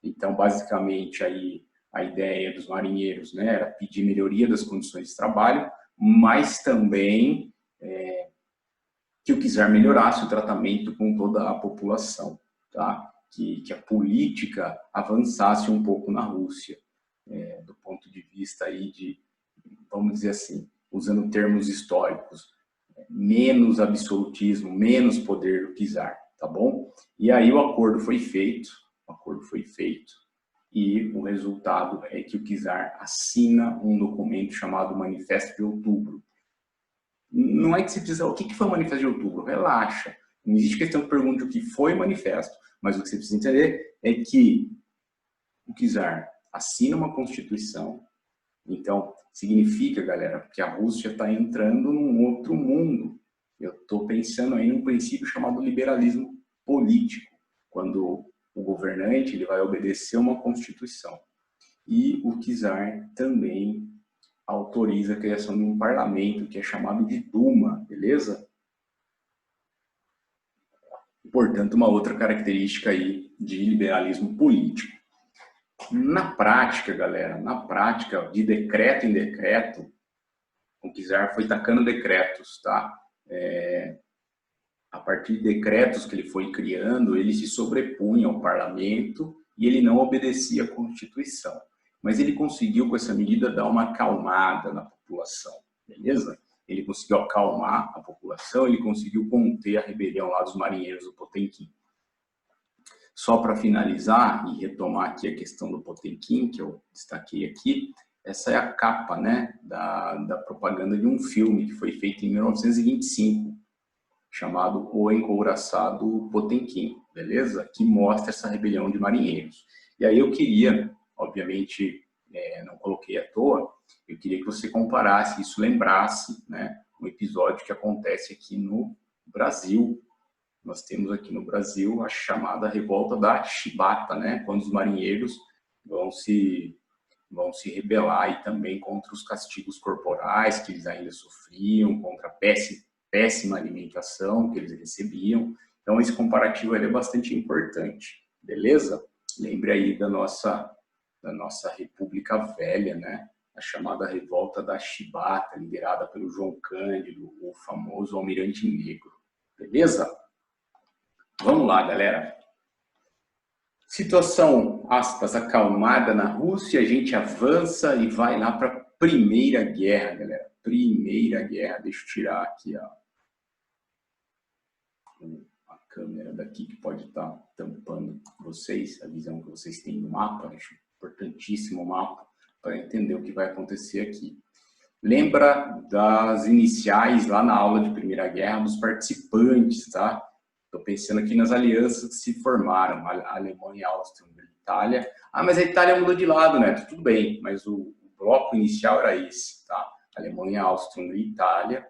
Então, basicamente, aí a ideia dos marinheiros, né, era pedir melhoria das condições de trabalho, mas também que o czar melhorasse o tratamento com toda a população, tá? Que a política avançasse um pouco na Rússia, do ponto de vista aí de, vamos dizer assim, usando termos históricos, menos absolutismo, menos poder do czar, tá bom? E aí o acordo foi feito, e o resultado é que o czar assina um documento chamado Manifesto de Outubro. Não é que você precisa, o que foi o Manifesto de Outubro? Relaxa, não existe questão que pergunte o que foi o manifesto, mas o que você precisa entender é que o czar assina uma Constituição. Então, significa, galera, que a Rússia está entrando num outro mundo. Eu estou pensando aí num princípio chamado liberalismo político, quando o governante ele vai obedecer uma Constituição. E o czar também autoriza a criação de um parlamento, que é chamado de Duma, beleza? Portanto, uma outra característica aí de liberalismo político. Na prática, galera, de decreto em decreto, o czar foi tacando decretos, tá? A partir de decretos que ele foi criando, ele se sobrepunha ao parlamento e ele não obedecia à Constituição. Mas ele conseguiu, com essa medida, dar uma acalmada na população, beleza? Ele conseguiu acalmar a população, ele conseguiu conter a rebelião lá dos marinheiros do Potemkin. Só para finalizar e retomar aqui a questão do Potemkin, que eu destaquei aqui, essa é a capa, né, da propaganda de um filme que foi feito em 1925, chamado O Encouraçado Potemkin, beleza? Que mostra essa rebelião de marinheiros. E aí eu queria, obviamente, não coloquei à toa, eu queria que você comparasse isso, lembrasse, né, um episódio que acontece aqui no Brasil. Nós temos aqui no Brasil a chamada revolta da chibata, né? Quando os marinheiros vão se rebelar e também contra os castigos corporais que eles ainda sofriam, contra a péssima alimentação que eles recebiam. Então, esse comparativo é bastante importante, beleza? Lembre aí da nossa República Velha, né? A chamada revolta da chibata, liderada pelo João Cândido, o famoso Almirante Negro, beleza? Vamos lá, galera. Situação, aspas, acalmada na Rússia, a gente avança e vai lá para a Primeira Guerra, galera. Primeira Guerra, deixa eu tirar aqui a câmera daqui que pode estar tampando vocês, a visão que vocês têm no mapa, acho importantíssimo o mapa para entender o que vai acontecer aqui. Lembra das iniciais lá na aula de Primeira Guerra dos participantes, tá? Estou pensando aqui nas alianças que se formaram, a Alemanha, a Áustria, a Itália. Ah, mas a Itália mudou de lado, né? Tudo bem, mas o bloco inicial era esse, tá? Alemanha, Áustria, Hungria, Itália,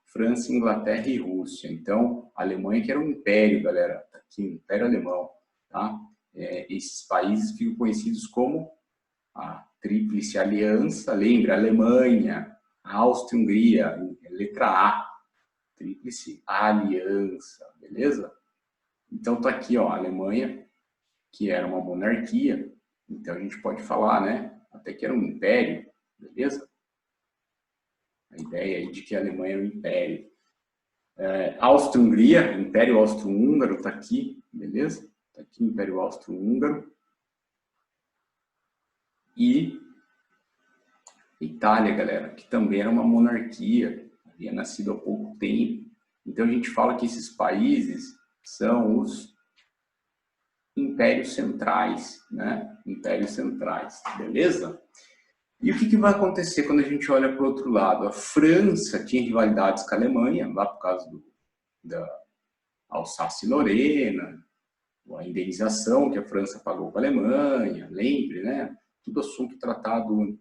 França, Inglaterra e Rússia. Então, a Alemanha que era um império, galera, tá aqui, um império alemão, tá? Esses países ficam conhecidos como a Tríplice Aliança, lembra? Alemanha, Áustria, Hungria, letra A. Tríplice Aliança, beleza? Então tá aqui, ó, a Alemanha, que era uma monarquia, então a gente pode falar, né, até que era um império, beleza? A ideia aí de que a Alemanha era um império. Áustria-Hungria, Império Austro-Húngaro, tá aqui, beleza? Tá aqui, Império Austro-Húngaro. E Itália, galera, que também era uma monarquia, havia nascido há pouco tempo. Então a gente fala que esses países são os impérios centrais, né? Impérios centrais, beleza? E o que vai acontecer quando a gente olha para o outro lado? A França tinha rivalidades com a Alemanha, lá por causa da Alsácia-Lorena, a indenização que a França pagou para a Alemanha, lembre, né? Tudo assunto tratado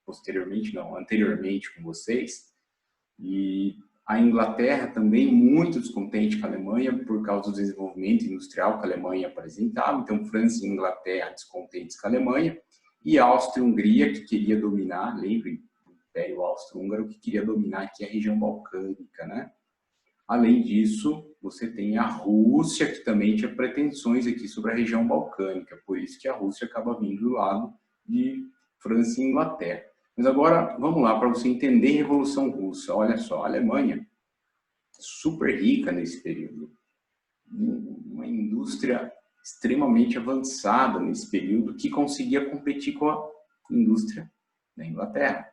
anteriormente com vocês. E a Inglaterra também muito descontente com a Alemanha por causa do desenvolvimento industrial que a Alemanha apresentava. Então, França e Inglaterra descontentes com a Alemanha. E a Áustria-Hungria, que queria dominar, lembrem, o Império Austro-Húngaro, que queria dominar aqui a região balcânica, né? Além disso, você tem a Rússia, que também tinha pretensões aqui sobre a região balcânica, por isso que a Rússia acaba vindo do lado de França e Inglaterra. Mas agora, vamos lá, para você entender a Revolução Russa. Olha só, a Alemanha, super rica nesse período, uma indústria extremamente avançada nesse período, que conseguia competir com a indústria da Inglaterra.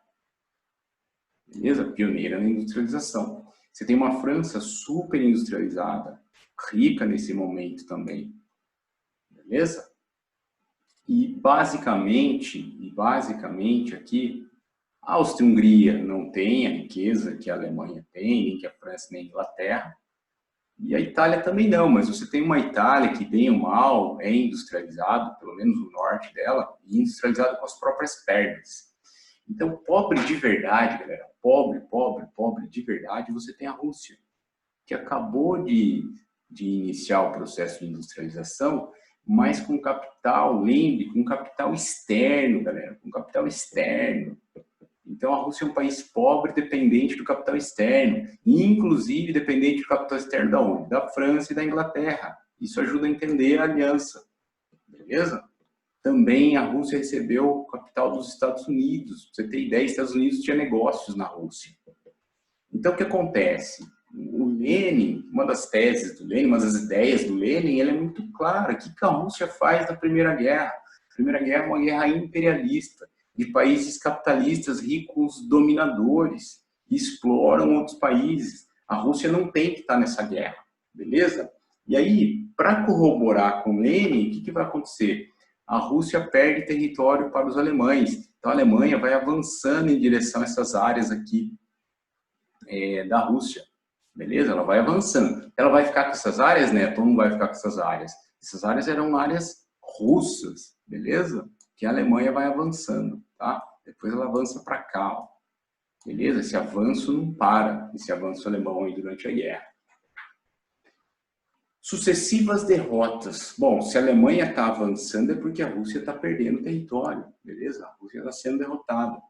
Beleza? Pioneira na industrialização. Você tem uma França super industrializada, rica nesse momento também. Beleza? E basicamente aqui, a Áustria-Hungria não tem a riqueza que a Alemanha tem, nem que a França, nem a Inglaterra. E a Itália também não, mas você tem uma Itália que, bem ou mal, é industrializada, pelo menos o norte dela, e industrializada com as próprias pernas. Então, pobre de verdade, galera, pobre de verdade, você tem a Rússia, que acabou de iniciar o processo de industrialização, mas com capital, lembre, com capital externo, galera, com capital externo. Então, a Rússia é um país pobre, dependente do capital externo, inclusive dependente do capital externo da onde? Da França e da Inglaterra. Isso ajuda a entender a aliança, beleza? Também a Rússia recebeu o capital dos Estados Unidos. Pra você ter ideia, os Estados Unidos tinha negócios na Rússia. Então, o que acontece? O Lenin, uma das teses do Lenin, uma das ideias do Lenin, ela é muito clara. O que a Rússia faz na Primeira Guerra? A Primeira Guerra é uma guerra imperialista, de países capitalistas ricos dominadores, que exploram outros países. A Rússia não tem que estar nessa guerra, beleza? E aí, para corroborar com Lenin, o que vai acontecer? A Rússia perde território para os alemães. Então, a Alemanha vai avançando em direção a essas áreas aqui da Rússia, beleza? Ela vai avançando. Ela vai ficar com essas áreas, né? Todo mundo vai ficar com essas áreas. Essas áreas eram áreas russas, beleza? Que a Alemanha vai avançando, tá? Depois ela avança para cá, ó. Beleza? Esse avanço não para, esse avanço alemão aí durante a guerra. Sucessivas derrotas. Bom, se a Alemanha está avançando é porque a Rússia está perdendo território, beleza? A Rússia está sendo derrotada.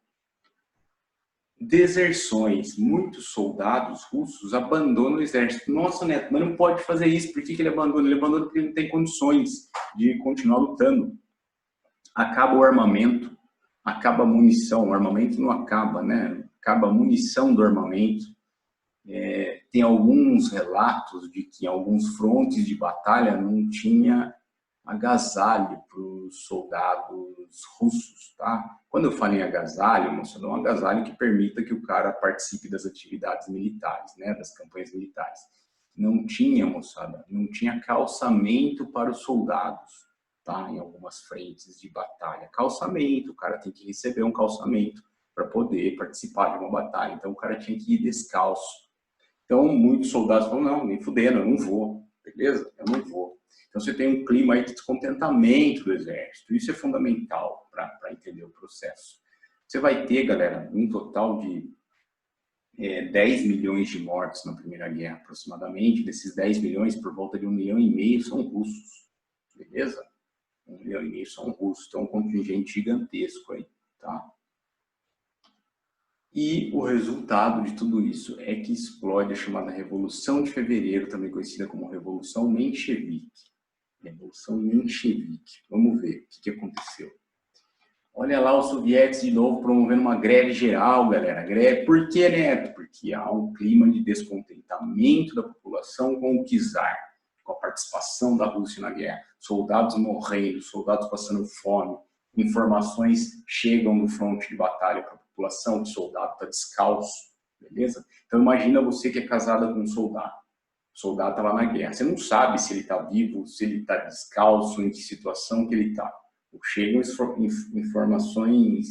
Deserções. Muitos soldados russos abandonam o exército. Nossa, Neto, mas não pode fazer isso. Por que ele abandona? Ele abandona porque ele não tem condições de continuar lutando. Acaba o armamento, acaba a munição. O armamento não acaba, né? Acaba a munição do armamento. Tem alguns relatos de que em alguns frontes de batalha não tinha agasalho para os soldados russos, tá? Quando eu falo em agasalho, moçada, é um agasalho que permita que o cara participe das atividades militares, né? Das campanhas militares. Não tinha, moçada, não tinha calçamento para os soldados, tá? Em algumas frentes de batalha. Calçamento, o cara tem que receber um calçamento para poder participar de uma batalha. Então, o cara tinha que ir descalço. Então, muitos soldados falam, não, nem fudendo, eu não vou, beleza? Eu não vou. Então, você tem um clima aí de descontentamento do exército. Isso é fundamental para entender o processo. Você vai ter, galera, um total de 10 milhões de mortos na Primeira Guerra, aproximadamente. Desses 10 milhões, por volta de 1,5 milhão são russos, beleza? 1,5 milhão são russos. Então, um contingente gigantesco aí, tá? E o resultado de tudo isso é que explode a chamada Revolução de Fevereiro, também conhecida como Revolução Menchevique. Revolução Menchevique. Vamos ver o que aconteceu. Olha lá os soviéticos de novo promovendo uma greve geral, galera. Greve. Por que, Neto? Porque há um clima de descontentamento da população com o czar, com a participação da Rússia na guerra. Soldados morrendo, soldados passando fome. Informações chegam no fronte de batalha para a população, que o soldado está descalço, beleza? Então imagina você que é casada com um soldado. O soldado está lá na guerra. Você não sabe se ele está vivo, se ele está descalço, em que situação que ele está. Chegam informações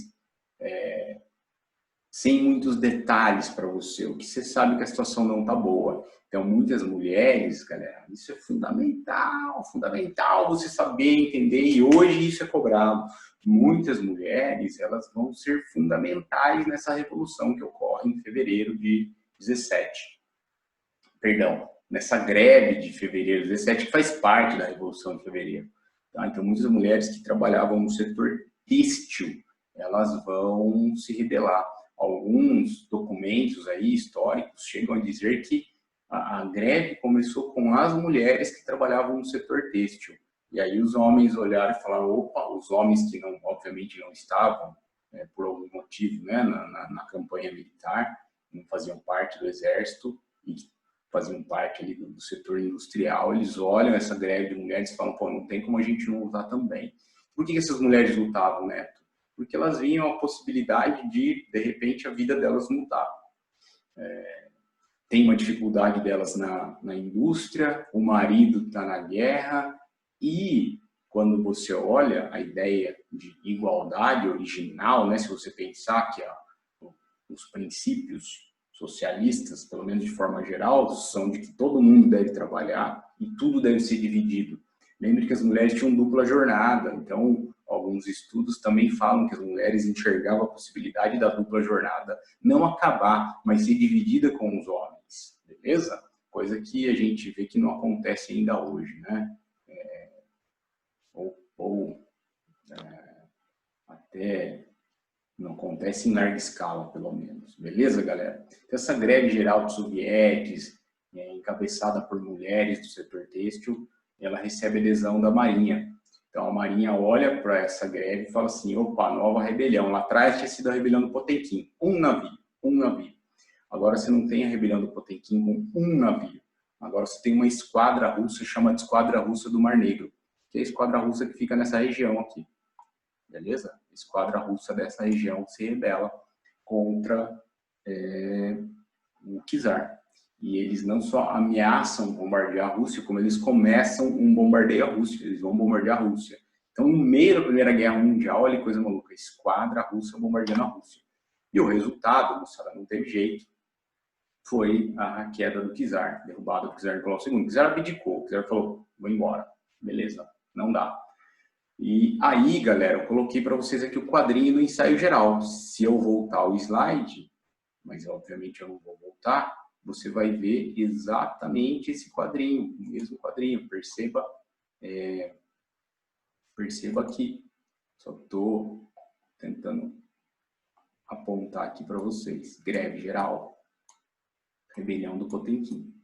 sem muitos detalhes para você. O que você sabe que a situação não está boa. Então, muitas mulheres, galera, isso é fundamental, fundamental você saber, entender, e hoje isso é cobrado. Muitas mulheres, elas vão ser fundamentais nessa revolução que ocorre em fevereiro de 17. Perdão, nessa greve de fevereiro de 17, que faz parte da Revolução de Fevereiro. Tá? Então, muitas mulheres que trabalhavam no setor têxtil, elas vão se rebelar. alguns documentos aí históricos chegam a dizer que a greve começou com as mulheres que trabalhavam no setor têxtil. E aí os homens olharam e falaram, opa, os homens que não, obviamente não estavam, por algum motivo, né, na campanha militar, não faziam parte do exército e faziam parte ali do setor industrial, eles olham essa greve de mulheres e falam, pô, não tem como a gente não lutar também. Por que essas mulheres lutavam, Neto? Porque elas viam a possibilidade de repente, a vida delas mudar. Tem uma dificuldade delas na indústria, o marido está na guerra, e quando você olha a ideia de igualdade original, né, se você pensar que os princípios socialistas, pelo menos de forma geral, são de que todo mundo deve trabalhar e tudo deve ser dividido. Lembre que as mulheres tinham dupla jornada, então alguns estudos também falam que as mulheres enxergavam a possibilidade da dupla jornada não acabar, mas ser dividida com os homens, beleza? Coisa que a gente vê que não acontece ainda hoje, né? Até não acontece em larga escala, pelo menos. Beleza, galera? Então, essa greve geral dos sovietes, encabeçada por mulheres do setor têxtil, ela recebe adesão da Marinha. Então, a Marinha olha para essa greve e fala assim, opa, nova rebelião. Lá atrás tinha sido a rebelião do Potemkin. Um navio. Agora você não tem a rebelião do Potemkin com um navio. Agora você tem uma esquadra russa, chama de Esquadra Russa do Mar Negro, que é a esquadra russa que fica nessa região aqui. Beleza? Esquadra russa dessa região se rebela contra o czar. E eles não só ameaçam bombardear a Rússia, como eles começam um bombardeio à Rússia. Eles vão bombardear a Rússia. Então, no meio da Primeira Guerra Mundial, olha que coisa maluca, a esquadra russa bombardeando a Rússia. E o resultado, moçada, não teve jeito, foi a queda do czar, derrubada do czar Nicolau II. O czar abdicou, o czar falou, vou embora. Beleza, não dá. E aí, galera, eu coloquei para vocês aqui o quadrinho do ensaio geral. Se eu voltar ao slide, mas obviamente eu não vou voltar, você vai ver exatamente esse quadrinho, o mesmo quadrinho. Perceba aqui. Só estou tentando apontar aqui para vocês. Greve geral. Rebelião do Potemkin.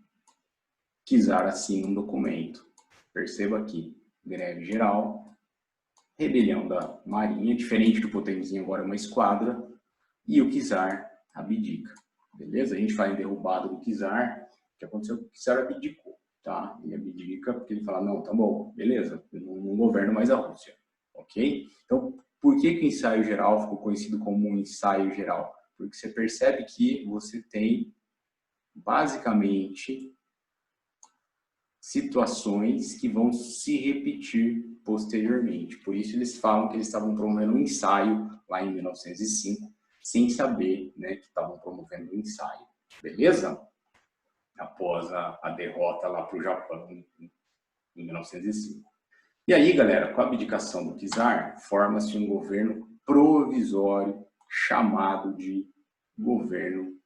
Czar assina um documento. Perceba aqui. Greve geral. Rebelião da Marinha, diferente do Potemkin, agora é uma esquadra, e o czar abdica, beleza? A gente fala em derrubada do czar, o que aconteceu? O czar abdicou, tá? Ele abdica porque ele fala, não, tá bom, beleza, eu não governo mais a Rússia, ok? Então, por que o ensaio geral ficou conhecido como um ensaio geral? Porque você percebe que você tem, basicamente, situações que vão se repetir posteriormente. Por isso eles falam que eles estavam promovendo um ensaio lá em 1905, sem saber, né, que estavam promovendo um ensaio. Beleza? Após a derrota lá para o Japão em 1905. E aí, galera, com a abdicação do czar, forma-se um governo provisório chamado de governo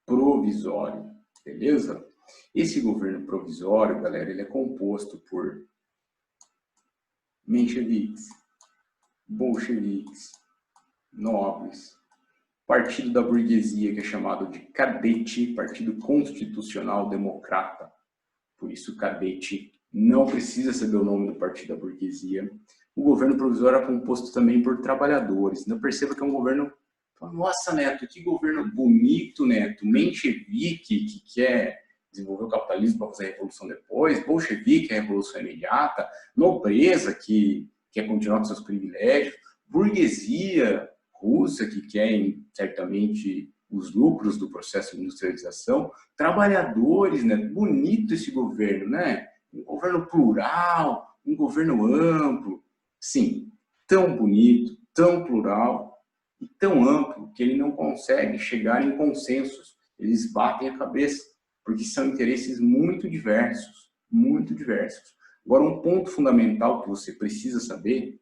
provisório. Beleza? Esse governo provisório, galera, ele é composto por mencheviques, bolcheviques, nobres, partido da burguesia, que é chamado de cadete, Partido Constitucional Democrata. Por isso, cadete não precisa saber o nome do partido da burguesia. O governo provisório é composto também por trabalhadores. Não perceba que é um governo... Nossa, Neto, que governo bonito, Neto. Menchevique, que quer desenvolver o capitalismo para fazer a revolução depois, bolchevique, a revolução imediata, nobreza, que quer continuar com seus privilégios, burguesia russa, que quer certamente os lucros do processo de industrialização, trabalhadores, né? Bonito esse governo, né? Um governo plural, um governo amplo, sim, tão bonito, tão plural e tão amplo que ele não consegue chegar em consensos, eles batem a cabeça, porque são interesses muito diversos, muito diversos. Agora, um ponto fundamental que você precisa saber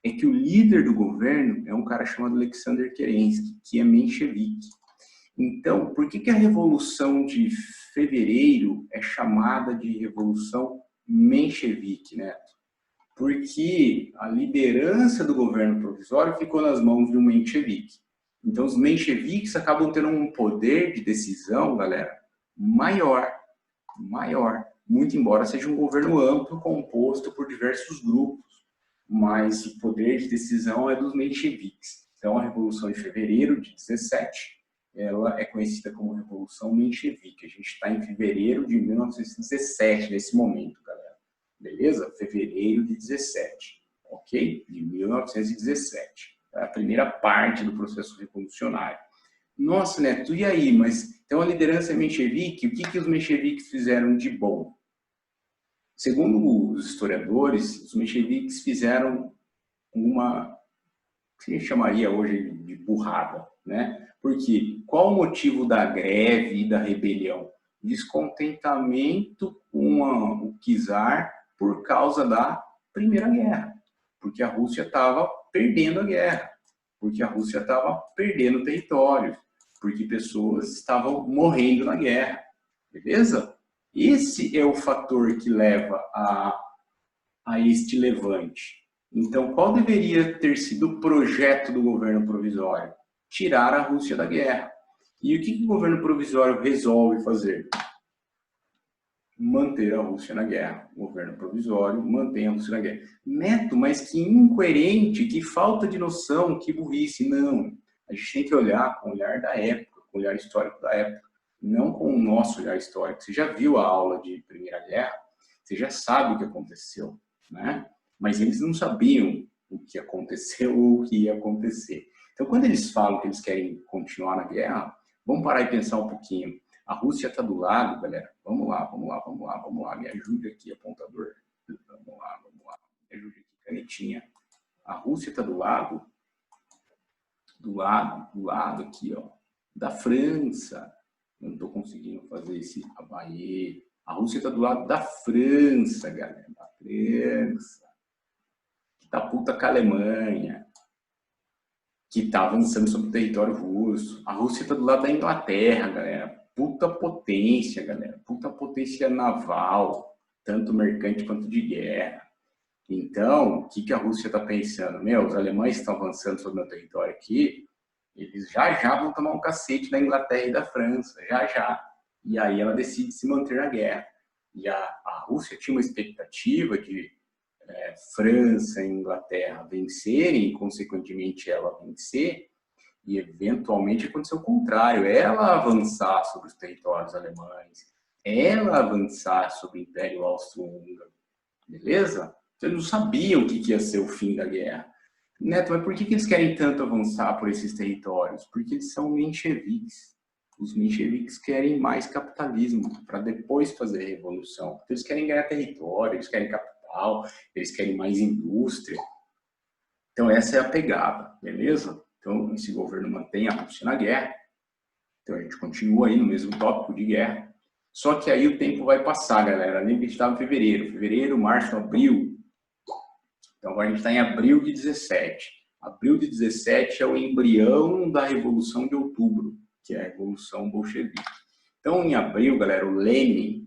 é que o líder do governo é um cara chamado Alexander Kerensky, que é menchevique. Então, por que a Revolução de Fevereiro é chamada de Revolução Menchevique, Neto? Porque a liderança do governo provisório ficou nas mãos de um menchevique. Então, os mencheviques acabam tendo um poder de decisão, galera, maior. Muito embora seja um governo amplo, composto por diversos grupos, mas o poder de decisão é dos mencheviques. Então, a Revolução de Fevereiro de 17, ela é conhecida como Revolução Menchevique. A gente está em fevereiro de 1917, nesse momento, galera. Beleza? Fevereiro de 17, ok? De 1917. É a primeira parte do processo revolucionário. Nossa, Neto, e aí? Mas então a liderança é menchevique? O que os mencheviques fizeram de bom? Segundo os historiadores, os mencheviques fizeram uma, que a gente chamaria hoje de burrada, né? Porque qual o motivo da greve e da rebelião? Descontentamento com o czar por causa da Primeira Guerra, porque a Rússia estava perdendo a guerra, porque a Rússia estava perdendo territórios, porque pessoas estavam morrendo na guerra, beleza? Esse é o fator que leva a este levante. Então, qual deveria ter sido o projeto do governo provisório? Tirar a Rússia da guerra. E o que o governo provisório resolve fazer? Manter a Rússia na guerra. O governo provisório mantém a Rússia na guerra. Neto, mas que incoerente, que falta de noção, que burrice. Não. A gente tem que olhar com o olhar da época, com o olhar histórico da época, não com o nosso olhar histórico. Você já viu a aula de Primeira Guerra? Você já sabe o que aconteceu, né? Mas eles não sabiam o que aconteceu ou o que ia acontecer. Então, quando eles falam que eles querem continuar na guerra, vamos parar e pensar um pouquinho. A Rússia está do lado, galera. Vamos lá. Me ajude aqui, apontador. Vamos lá. Me ajude aqui, canetinha. A Rússia está do lado aqui, ó, da França. Eu não estou conseguindo fazer esse abaê. A Rússia está do lado da França, galera. Da França. Que tá puta com a Alemanha. Que tá avançando sobre o território russo. A Rússia está do lado da Inglaterra, galera. Puta potência, galera. Puta potência naval. Tanto mercante quanto de guerra. Então, o que a Rússia está pensando? Meu, os alemães estão avançando sobre o meu território aqui. Eles já vão tomar um cacete da Inglaterra e da França, já. E aí ela decide se manter na guerra. E a Rússia tinha uma expectativa de França e Inglaterra vencerem, e consequentemente ela vencer, e eventualmente aconteceu o contrário, ela avançar sobre os territórios alemães, ela avançar sobre o Império Austro-Húngaro, beleza? Então, eles não sabiam o que ia ser o fim da guerra. Neto, mas por que eles querem tanto avançar por esses territórios? Porque eles são mencheviques. Os mencheviques querem mais capitalismo para depois fazer a revolução. Eles querem ganhar território, eles querem capital, eles querem mais indústria. Então essa é a pegada, beleza? Então esse governo mantém a Rússia na guerra. Então a gente continua aí no mesmo tópico de guerra. Só que aí o tempo vai passar, galera. Lembra que a gente estava em fevereiro, março, abril. Então agora a gente está em abril de 17. Abril de 17 é o embrião da Revolução de Outubro, que é a Revolução Bolchevique. Então, em abril, galera, o Lenin,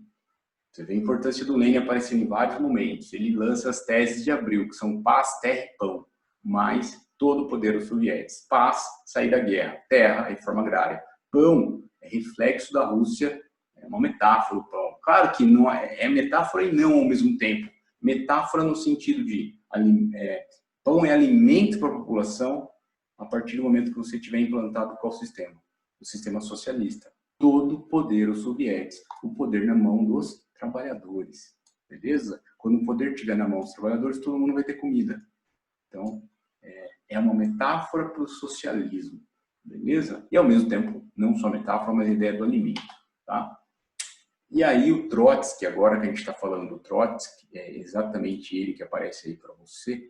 você vê a importância do Lenin aparecendo em vários momentos. Ele lança as teses de abril, que são paz, terra e pão, mais todo o poder dos soviéticos. Paz, sair da guerra. Terra, reforma agrária. Pão, é reflexo da Rússia, é uma metáfora o pão. Claro que não é metáfora e não ao mesmo tempo. Metáfora no sentido de pão é alimento para a população a partir do momento que você tiver implantado qual sistema? O sistema socialista. Todo o poder aos soviéticos, o poder na mão dos trabalhadores, beleza? Quando o poder estiver na mão dos trabalhadores, todo mundo vai ter comida. Então, é uma metáfora para o socialismo, beleza? E ao mesmo tempo, não só metáfora, mas a ideia do alimento, tá? E aí o Trotsky, agora que a gente está falando do Trotsky, é exatamente ele que aparece aí para você.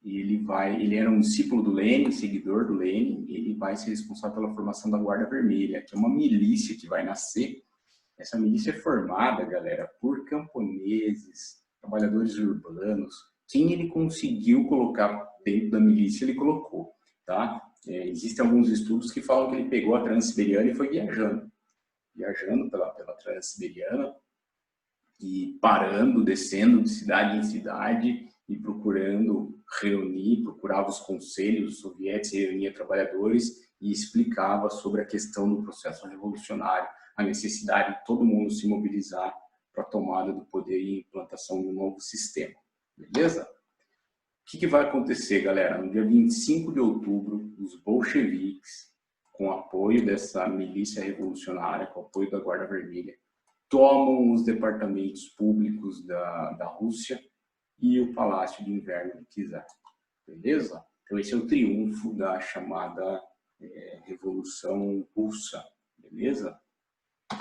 Ele era um discípulo do Lenin, seguidor do Lenin, ele vai ser responsável pela formação da Guarda Vermelha, que é uma milícia que vai nascer. Essa milícia é formada, galera, por camponeses, trabalhadores urbanos. Quem ele conseguiu colocar dentro da milícia, ele colocou, tá? Existem alguns estudos que falam que ele pegou a Transiberiana e foi viajando pela Transiberiana e parando, descendo de cidade em cidade e procurando reunir, procurava os conselhos soviéticos, reunia trabalhadores e explicava sobre a questão do processo revolucionário, a necessidade de todo mundo se mobilizar para a tomada do poder e implantação de um novo sistema. Beleza? O que vai acontecer, galera? No dia 25 de outubro, os bolcheviques, com apoio dessa milícia revolucionária, com apoio da Guarda Vermelha, tomam os departamentos públicos da Rússia e o Palácio de Inverno do Czar. Beleza? Então esse é o triunfo da chamada Revolução Russa. Beleza? O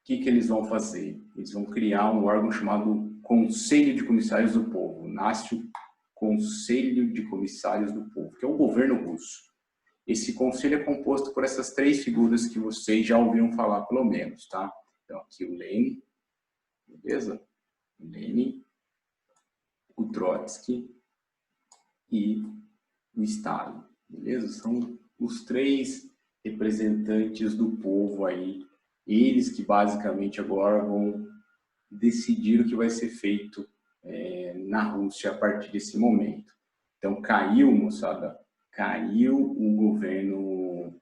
que eles vão fazer? Eles vão criar um órgão chamado Conselho de Comissários do Povo. Nasce o Conselho de Comissários do Povo, que é o governo russo. Esse conselho é composto por essas três figuras que vocês já ouviram falar, pelo menos, tá? Então, aqui o Lenin, beleza? O Lenin, o Trotsky e o Stalin, beleza? São os três representantes do povo aí, eles que basicamente agora vão decidir o que vai ser feito na Rússia a partir desse momento. Então caiu, moçada, caiu o governo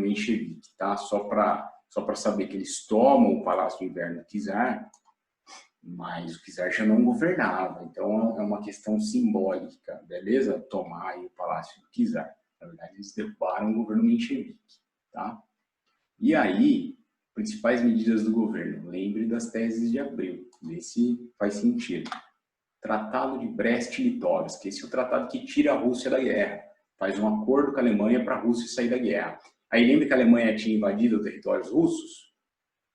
menchevique, tá? Só para saber que eles tomam o Palácio do Inverno do Czar, mas o Czar já não governava, então é uma questão simbólica, beleza? Tomar aí o Palácio do Czar. Na verdade, eles derrubaram o governo menchevique, tá? E aí, principais medidas do governo. Lembre das teses de abril, vê se faz sentido. Tratado de Brest-Litovsk, esse é o tratado que tira a Rússia da guerra. Faz um acordo com a Alemanha para a Rússia sair da guerra. Aí lembra que a Alemanha tinha invadido os territórios russos?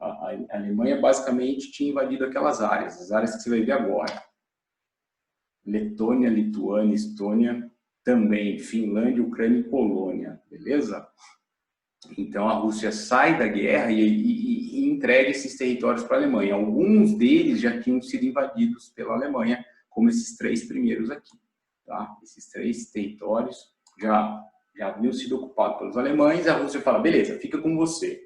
A Alemanha basicamente tinha invadido aquelas áreas, as áreas que você vai ver agora. Letônia, Lituânia, Estônia, também Finlândia, Ucrânia e Polônia, beleza? Então a Rússia sai da guerra e entrega esses territórios para a Alemanha. Alguns deles já tinham sido invadidos pela Alemanha, como esses três primeiros aqui. Tá? Esses três territórios já haviam sido ocupados pelos alemães. A Rússia fala, beleza, fica com você.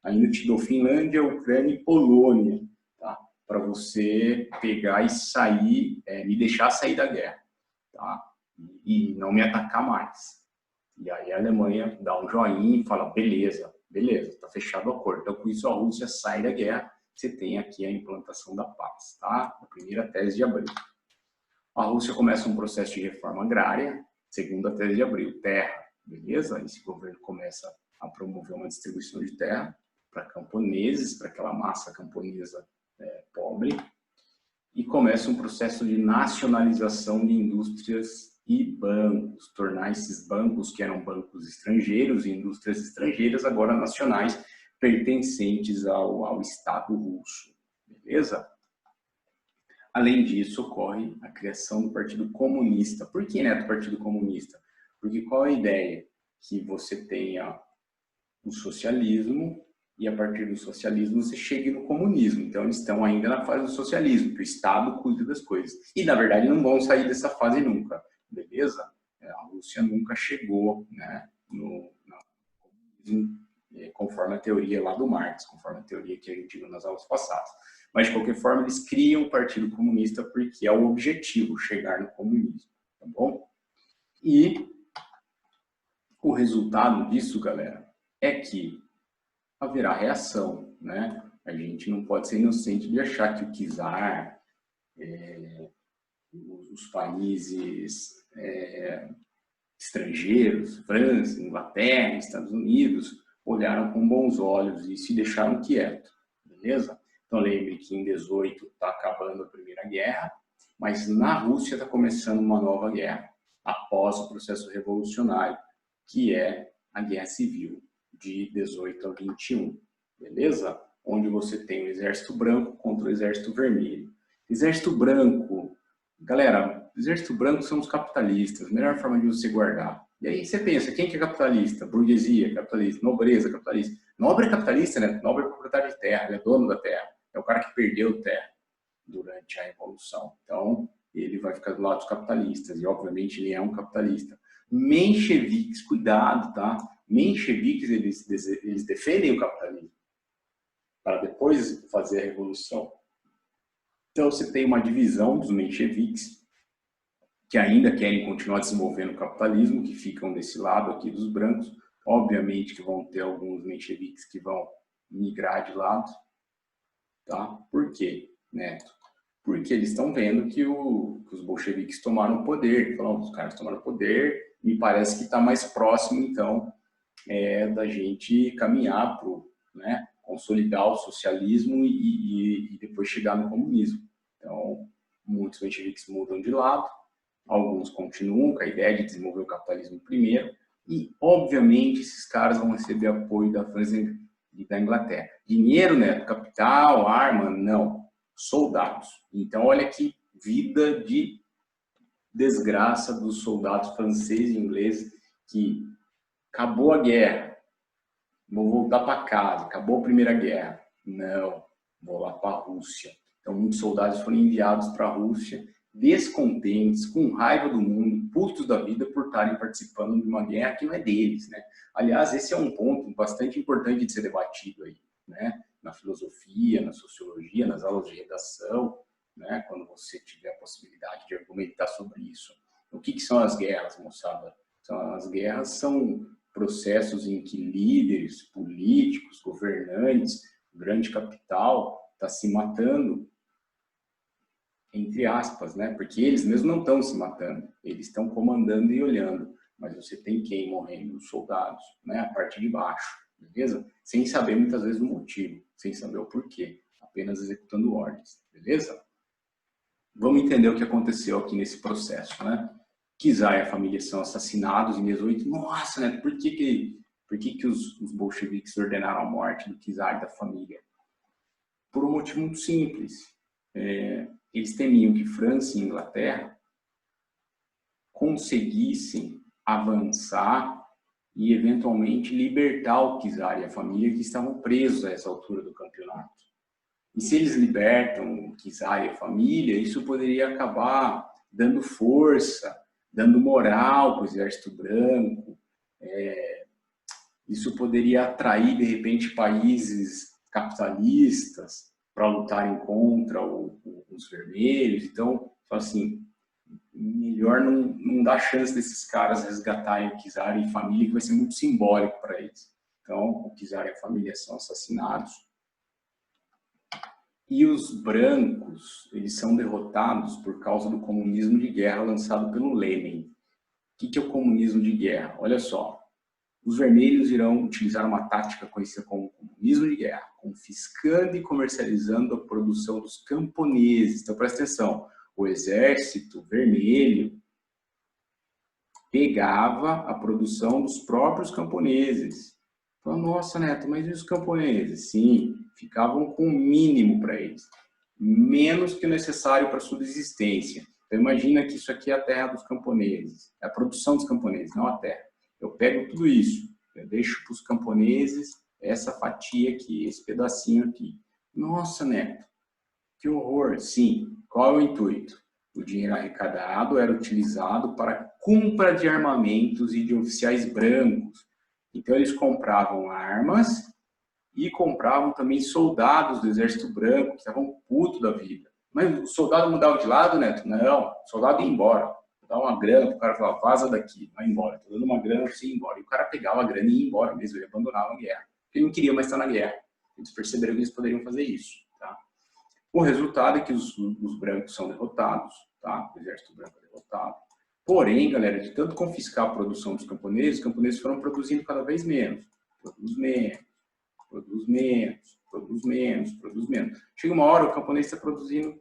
Ainda te dou Finlândia, Ucrânia e Polônia, tá? Para você pegar e sair, me deixar sair da guerra, tá? E não me atacar mais. E aí a Alemanha dá um joinha e fala, beleza, está fechado o acordo. Então, com isso, a Rússia sai da guerra. Você tem aqui a implantação da paz, tá? A primeira tese de abril. A Rússia começa um processo de reforma agrária, segunda tese de abril, terra, beleza? Esse governo começa a promover uma distribuição de terra para camponeses, para aquela massa camponesa pobre, e começa um processo de nacionalização de indústrias e bancos, tornar esses bancos, que eram bancos estrangeiros e indústrias estrangeiras, agora nacionais, pertencentes ao Estado russo, beleza? Além disso, ocorre a criação do Partido Comunista. Por que, né, do Partido Comunista? Porque qual é a ideia? Que você tenha o socialismo e a partir do socialismo você chegue no comunismo. Então eles estão ainda na fase do socialismo, que o Estado cuida das coisas. E na verdade não vão sair dessa fase nunca, beleza? A Rússia nunca chegou, né, no comunismo, conforme a teoria lá do Marx, conforme a teoria que a gente viu nas aulas passadas. Mas de qualquer forma eles criam o Partido Comunista porque é o objetivo, chegar no comunismo, tá bom? E o resultado disso, galera, é que haverá reação, né? A gente não pode ser inocente de achar que o czar, os países estrangeiros, França, Inglaterra, Estados Unidos, olharam com bons olhos e se deixaram quietos, beleza? Então lembre que em 18 está acabando a Primeira Guerra, mas na Rússia está começando uma nova guerra, após o processo revolucionário, que é a Guerra Civil de 18 a 21, beleza? Onde você tem o Exército Branco contra o Exército Vermelho. Exército Branco, galera, Exército Branco são os capitalistas, melhor forma de você guardar. E aí você pensa, quem que é capitalista? Burguesia, capitalista, nobreza, capitalista. Nobre é capitalista, né? Nobre é proprietário de terra, ele é dono da terra. É o cara que perdeu terra durante a Revolução. Então, ele vai ficar do lado dos capitalistas, e obviamente ele é um capitalista. Mencheviques, cuidado, tá? Mencheviques, eles defendem o capitalismo para depois fazer a revolução. Então, você tem uma divisão dos mencheviques, que ainda querem continuar desenvolvendo o capitalismo, que ficam desse lado aqui dos brancos. Obviamente que vão ter alguns mencheviques que vão migrar de lado. Tá? Por quê, Neto? Porque eles estão vendo que os bolcheviques tomaram o poder. Falam, os caras tomaram o poder, me parece que está mais próximo, então, da gente caminhar para, né, consolidar o socialismo e depois chegar no comunismo. Então, muitos bolcheviques mudam de lado, alguns continuam com a ideia de desenvolver o capitalismo primeiro, e, obviamente, esses caras vão receber apoio da França e da Inglaterra. Dinheiro, né? Capital, arma, não. Soldados. Então, olha que vida de desgraça dos soldados franceses e ingleses, que acabou a guerra, vou voltar para casa, acabou a Primeira Guerra. Não, vou lá para a Rússia. Então, muitos soldados foram enviados para a Rússia, descontentes, com raiva do mundo, putos da vida por estarem participando de uma guerra que não é deles, né? Aliás, esse é um ponto bastante importante de ser debatido aí, né? Na filosofia, na sociologia, nas aulas de redação, né? Quando você tiver a possibilidade de argumentar sobre isso. O que são as guerras, moçada? As guerras são processos em que líderes políticos, governantes, grande capital está se matando, entre aspas, né? Porque eles mesmos não estão se matando, eles estão comandando e olhando, mas você tem quem morrendo? Os soldados, né? A parte de baixo, beleza? Sem saber muitas vezes o motivo, sem saber o porquê, apenas executando ordens, beleza? Vamos entender o que aconteceu aqui nesse processo, né? Czar e a família são assassinados em 18. Nossa, né? Por que os bolcheviques ordenaram a morte do Czar e da família? Por um motivo muito simples. Eles temiam que França e Inglaterra conseguissem avançar e, eventualmente, libertar o Czar e a família que estavam presos a essa altura do campeonato. E se eles libertam o Czar e a família, isso poderia acabar dando força, dando moral para o exército branco. Isso poderia atrair, de repente, países capitalistas para lutarem contra os vermelhos. Então, assim, melhor não dar chance desses caras resgatarem o Czar e a família, que vai ser muito simbólico para eles. Então, o Czar e a família são assassinados. E os brancos, eles são derrotados por causa do comunismo de guerra lançado pelo Lenin. O que é o comunismo de guerra? Olha só, os vermelhos irão utilizar uma tática conhecida como comunismo de guerra, confiscando e comercializando a produção dos camponeses. Então, presta atenção, o exército vermelho pegava a produção dos próprios camponeses. Falei, nossa, Neto, mas e os camponeses? Sim, ficavam com o mínimo para eles, menos que o necessário para a subsistência. Então, imagina que isso aqui é a terra dos camponeses, é a produção dos camponeses, não a terra. Eu pego tudo isso, eu deixo para os camponeses essa fatia aqui, esse pedacinho aqui. Nossa, Neto, que horror. Sim, qual é o intuito? O dinheiro arrecadado era utilizado para a compra de armamentos e de oficiais brancos. Então, eles compravam armas e compravam também soldados do exército branco, que estavam putos da vida. Mas o soldado mudava de lado, Neto? Não, o soldado ia embora. Dar uma grana para o cara falar, vaza daqui, vai embora. Estou dando uma grana para você ir embora. E o cara pegava a grana e ia embora mesmo, ele abandonava a guerra. Porque ele não queria mais estar na guerra. Eles perceberam que eles poderiam fazer isso. Tá? O resultado é que os brancos são derrotados, tá? O exército branco é derrotado. Porém, galera, de tanto confiscar a produção dos camponeses, os camponeses foram produzindo cada vez menos. Produz menos, produz menos, produz menos, produz menos. Chega uma hora, o camponês está produzindo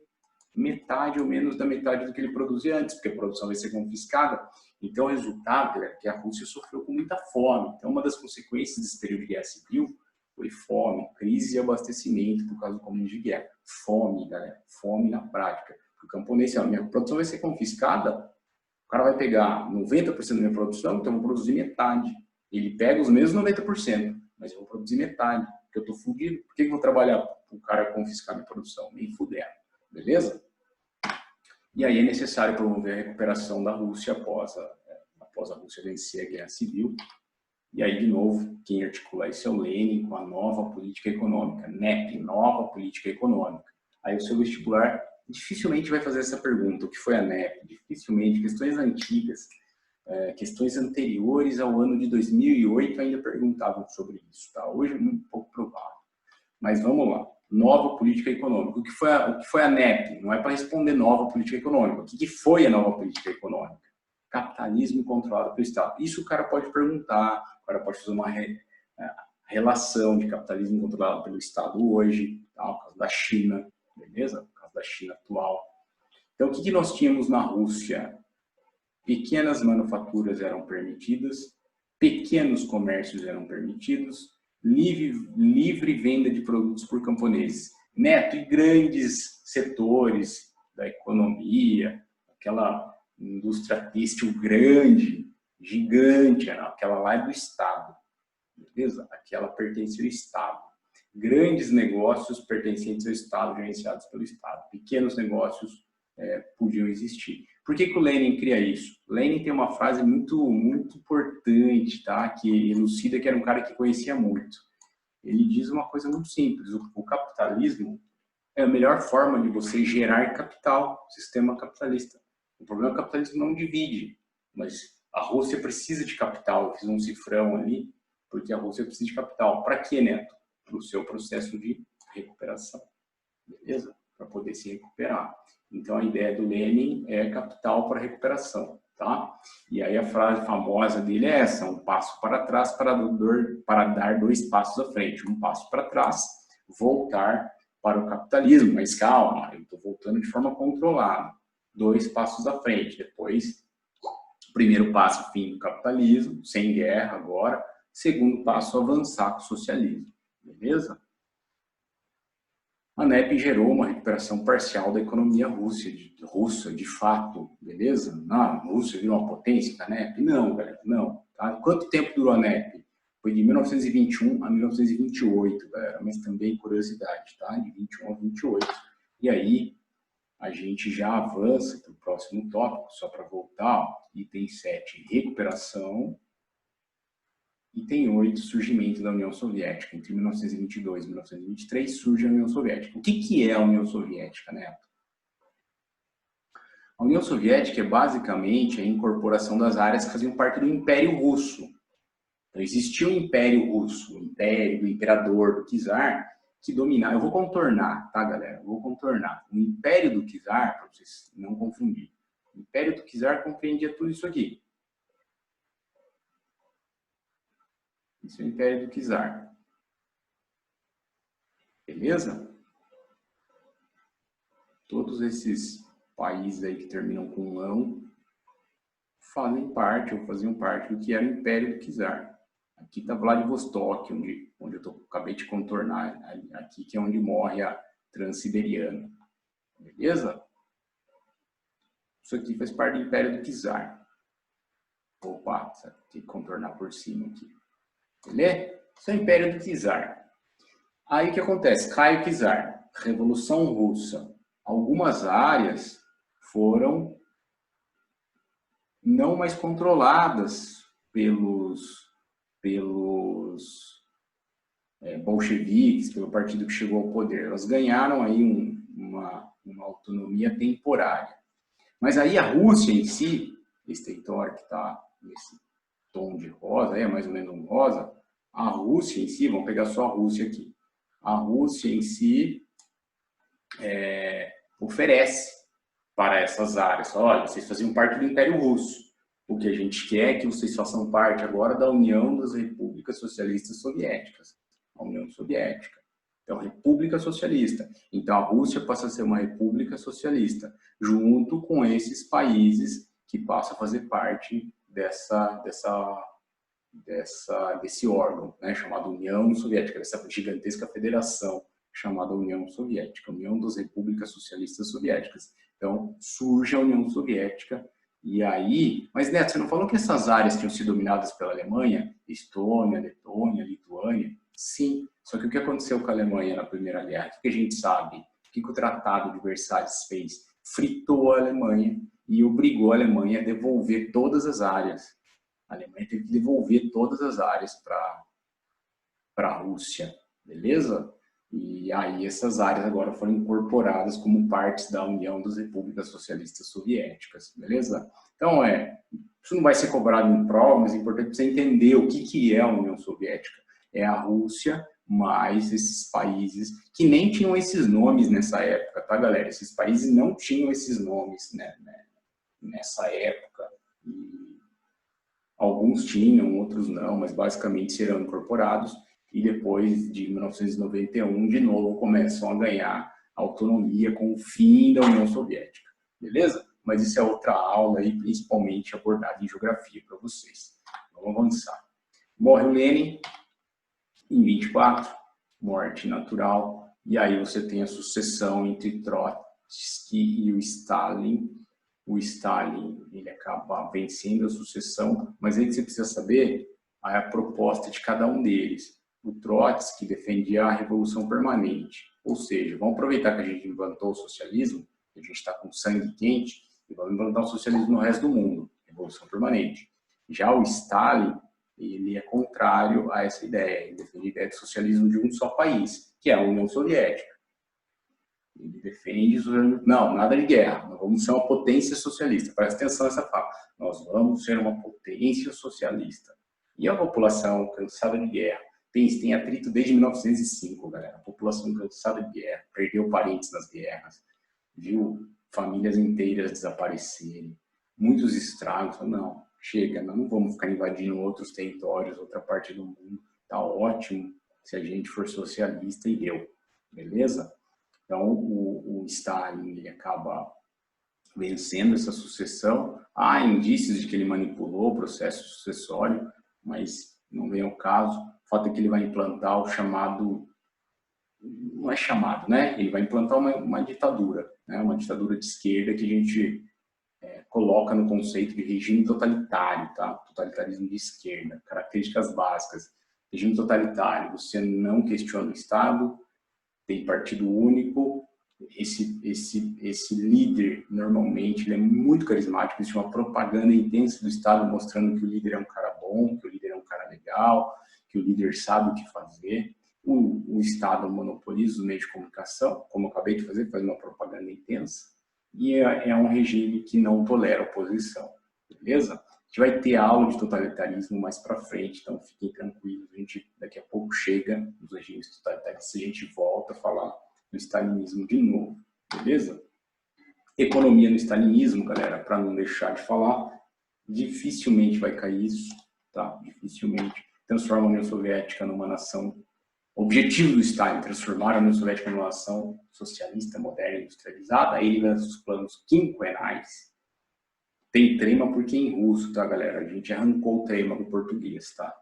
metade ou menos da metade do que ele produzia antes, porque a produção vai ser confiscada. Então, o resultado, galera, é que a Rússia sofreu com muita fome. Então, uma das consequências desse período de guerra civil foi fome, crise de abastecimento por causa do comunismo de guerra. Fome, galera, fome na prática. O camponês, a minha produção vai ser confiscada, o cara vai pegar 90% da minha produção, então eu vou produzir metade. Ele pega os mesmos 90%, mas eu vou produzir metade, porque eu estou fudido. Por que eu vou trabalhar para o cara confiscar minha produção? Nem fuder, beleza? E aí é necessário promover a recuperação da Rússia após a Rússia vencer a guerra civil. E aí, de novo, quem articula isso é o Lenin com a nova política econômica, NEP, nova política econômica. Aí o seu vestibular dificilmente vai fazer essa pergunta, o que foi a NEP? Dificilmente, questões antigas, questões anteriores ao ano de 2008 ainda perguntavam sobre isso, tá? Hoje é muito pouco provável. Mas vamos lá. Nova política econômica. O que foi a NEP? Não é para responder nova política econômica. O que foi a nova política econômica? Capitalismo controlado pelo Estado. Isso o cara pode perguntar, o cara pode fazer uma relação de capitalismo controlado pelo Estado hoje, tá? O caso da China, beleza? O caso da China atual. Então, o que nós tínhamos na Rússia? Pequenas manufaturas eram permitidas, pequenos comércios eram permitidos, livre venda de produtos por camponeses. Neto, e grandes setores da economia, aquela indústria têxtil grande, gigante, aquela lá é do Estado, beleza? Aquela pertence ao Estado. Grandes negócios pertencentes ao Estado, gerenciados pelo Estado. Pequenos negócios podiam existir. Por que o Lenin cria isso? Lenin tem uma frase muito importante, tá? Que elucida que era um cara que conhecia muito. Ele diz uma coisa muito simples: o capitalismo é a melhor forma de você gerar capital, sistema capitalista. O problema é que o capitalismo não divide, mas a Rússia precisa de capital. Eu fiz um cifrão ali, porque a Rússia precisa de capital. Para quê, Neto? Para o seu processo de recuperação. Beleza? Para poder se recuperar. Então, a ideia do Lenin é capital para recuperação, tá? E aí a frase famosa dele é essa: um passo para trás para dar 2 passos à frente. Um passo para trás, voltar para o capitalismo. Mas calma, eu estou voltando de forma controlada. 2 passos à frente. Depois, primeiro passo, fim do capitalismo, sem guerra agora. Segundo passo, avançar com o socialismo. Beleza? A NEP gerou uma recuperação parcial da economia russa, de fato, beleza? A Rússia virou uma potência da NEP? Não, galera, não. Tá? Quanto tempo durou a NEP? Foi de 1921 a 1928, galera, mas também curiosidade, tá? De 21 a 28. E aí, a gente já avança para o próximo tópico, só para voltar, ó, item 7, recuperação. Item 8, surgimento da União Soviética. Entre 1922 e 1923 surge a União Soviética. O que é a União Soviética, Neto? A União Soviética é basicamente a incorporação das áreas que faziam parte do Império Russo. Então, existia o Império Russo, o Império do Imperador, do Czar, que dominava. Eu vou contornar, tá, galera? Eu vou contornar. O Império do Czar, para vocês não confundirem. O Império do Czar compreendia tudo isso aqui. Isso é o Império do Czar. Beleza? Todos esses países aí que terminam com ão fazem parte ou faziam parte do que era o Império do Czar. Aqui está Vladivostok, onde eu acabei de contornar, aqui que é onde morre a Transiberiana. Beleza? Isso aqui faz parte do Império do Czar. Opa, tem que contornar por cima aqui. Beleza? Isso é o Império do Czar. Aí o que acontece? Cai o Czar, Revolução Russa. Algumas áreas foram não mais controladas pelos bolcheviques, pelo partido que chegou ao poder. Elas ganharam aí uma autonomia temporária. Mas aí a Rússia em si, esse território que está nesse tom de rosa, é mais ou menos um rosa, a Rússia em si, vamos pegar só a Rússia aqui, a Rússia em si oferece para essas áreas: olha, vocês faziam parte do Império Russo, o que a gente quer é que vocês façam parte agora da União das Repúblicas Socialistas Soviéticas, a União Soviética. Então, República Socialista. Então, a Rússia passa a ser uma república socialista, junto com esses países que passam a fazer parte desse órgão, né, chamado União Soviética, dessa gigantesca federação chamada União Soviética, União das Repúblicas Socialistas Soviéticas. Então, surge a União Soviética. E aí, mas Neto, você não falou que essas áreas tinham sido dominadas pela Alemanha? Estônia, Letônia, Lituânia? Sim, só que o que aconteceu com a Alemanha na Primeira Guerra? O que a gente sabe? O que o Tratado de Versalhes fez? Fritou a Alemanha e obrigou a Alemanha a devolver todas as áreas. A Alemanha teve que devolver todas as áreas para a Rússia, beleza? E aí essas áreas agora foram incorporadas como partes da União das Repúblicas Socialistas Soviéticas, beleza? Então, isso não vai ser cobrado em prova, mas é importante você entender o que é a União Soviética. É a Rússia, mais esses países que nem tinham esses nomes nessa época, tá, galera? Esses países não tinham esses nomes, né, nessa época. E alguns tinham, outros não, mas basicamente serão incorporados e depois de 1991, de novo, começam a ganhar autonomia com o fim da União Soviética, beleza? Mas isso é outra aula aí, principalmente abordada em geografia para vocês. Vamos avançar. Morre o Lenin em 24, morte natural, e aí você tem a sucessão entre Trotsky e o Stalin. O Stalin, ele acaba vencendo a sucessão, mas aí você precisa saber a proposta de cada um deles. O Trotsky defendia a revolução permanente, ou seja, vamos aproveitar que a gente implantou o socialismo, que a gente está com sangue quente, e vamos implantar o socialismo no resto do mundo, revolução permanente. Já o Stalin, ele é contrário a essa ideia, ele defende a ideia de socialismo de um só país, que é a União Soviética. Ele defende, não, nada de guerra, nós vamos ser uma potência socialista. Presta atenção nessa fala. Nós vamos ser uma potência socialista. E a população cansada de guerra, tem atrito desde 1905, galera. A população cansada de guerra, perdeu parentes nas guerras, viu famílias inteiras desaparecerem, muitos estragos. Não, chega, nós não vamos ficar invadindo outros territórios, outra parte do mundo. Tá ótimo se a gente for socialista e deu, beleza? Então, o Stalin, ele acaba vencendo essa sucessão. Há indícios de que ele manipulou o processo sucessório, mas não vem ao caso. O fato é que ele vai implantar o chamado, não é chamado, né? Ele vai implantar uma ditadura, né? Uma ditadura de esquerda que a gente coloca no conceito de regime totalitário, tá? Totalitarismo de esquerda, características básicas. Regime totalitário, você não questiona o Estado, tem partido único, esse líder, normalmente, ele é muito carismático, existe uma propaganda intensa do Estado mostrando que o líder é um cara bom, que o líder é um cara legal, que o líder sabe o que fazer. O Estado monopoliza os meios de comunicação, como eu acabei de fazer, faz uma propaganda intensa, e é um regime que não tolera oposição, beleza? A gente vai ter aula de totalitarismo mais para frente, então fiquem tranquilos, a gente daqui a pouco chega nos regimes totalitaristas, a gente volta a falar do stalinismo de novo, beleza? Economia no stalinismo, galera, para não deixar de falar, dificilmente vai cair isso, tá? Dificilmente. Transforma a União Soviética numa nação. O objetivo do Stalin, transformar a União Soviética numa nação socialista, moderna, industrializada, aí ele lança os planos quinquenais. Tem trema porque é em russo, tá, galera? A gente arrancou o trema do português, tá?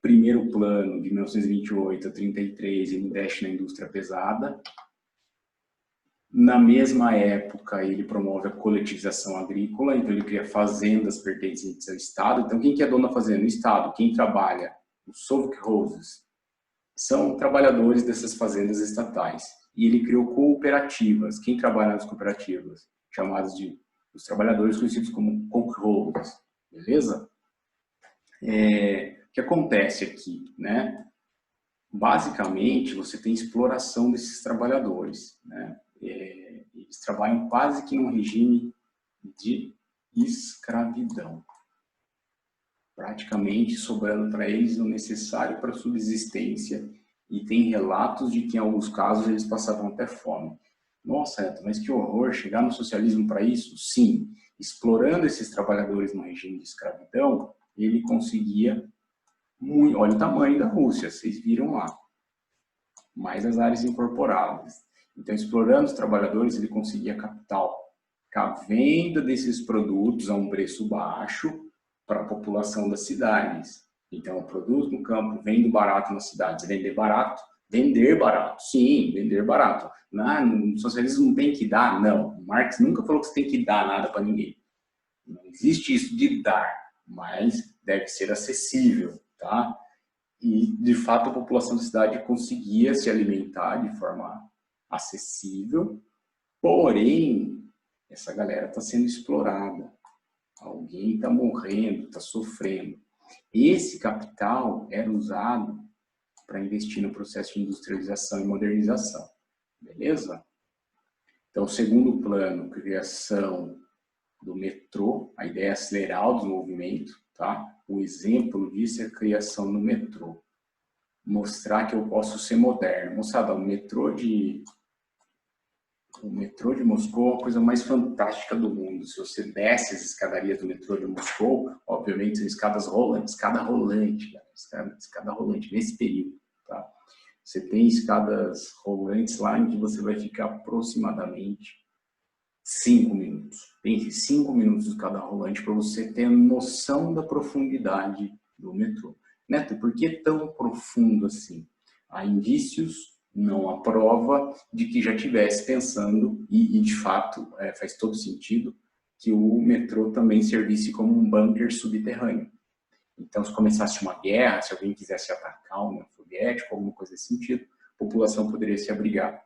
Primeiro plano, de 1928 a 33, ele investe na indústria pesada. Na mesma época, ele promove a coletivização agrícola, então ele cria fazendas pertencentes ao Estado. Então, quem que é dono da fazenda? O Estado. Quem trabalha? Os sovkhrozes. São trabalhadores dessas fazendas estatais. E ele criou cooperativas. Quem trabalha nas cooperativas? Chamadas de os trabalhadores conhecidos como kolkhozes, beleza? O que acontece aqui, né? Basicamente, você tem exploração desses trabalhadores, né? Eles trabalham quase que num regime de escravidão, praticamente sobrando para eles o necessário para a subsistência, e tem relatos de que em alguns casos eles passavam até fome. Nossa, Neto, mas que horror, chegar no socialismo para isso? Sim, explorando esses trabalhadores no regime de escravidão, ele conseguia, olha o tamanho da Rússia, vocês viram lá, mais as áreas incorporadas. Então, explorando os trabalhadores, ele conseguia capital, com a venda desses produtos a um preço baixo para a população das cidades. Então, o produto no campo vende barato nas cidades, vender barato, sim, vender barato. No socialismo não tem que dar, não. O Marx nunca falou que você tem que dar nada para ninguém. Não existe isso de dar, mas deve ser acessível, tá? E, de fato, a população da cidade conseguia se alimentar de forma acessível, porém, essa galera está sendo explorada. Alguém está morrendo, está sofrendo. Esse capital era usado para investir no processo de industrialização e modernização. Beleza? Então, o segundo plano, criação do metrô, a ideia é acelerar o desenvolvimento, tá? O exemplo disso é a criação do metrô. Mostrar que eu posso ser moderno. Moçada, o metrô de Moscou é a coisa mais fantástica do mundo. Se você desce as escadarias do metrô de Moscou, obviamente são escadas rolantes, escada rolante, escada rolante nesse período, tá? Você tem escadas rolantes lá em que você vai ficar aproximadamente 5 minutos. Pense 5 minutos de escada rolante para você ter noção da profundidade do metrô. Neto, por que tão profundo assim? Há indícios, não há prova, de que já estivesse pensando, e de fato faz todo sentido, que o metrô também servisse como um bunker subterrâneo. Então, se começasse uma guerra, se alguém quisesse atacar a União Soviética, alguma coisa desse sentido, a população poderia se abrigar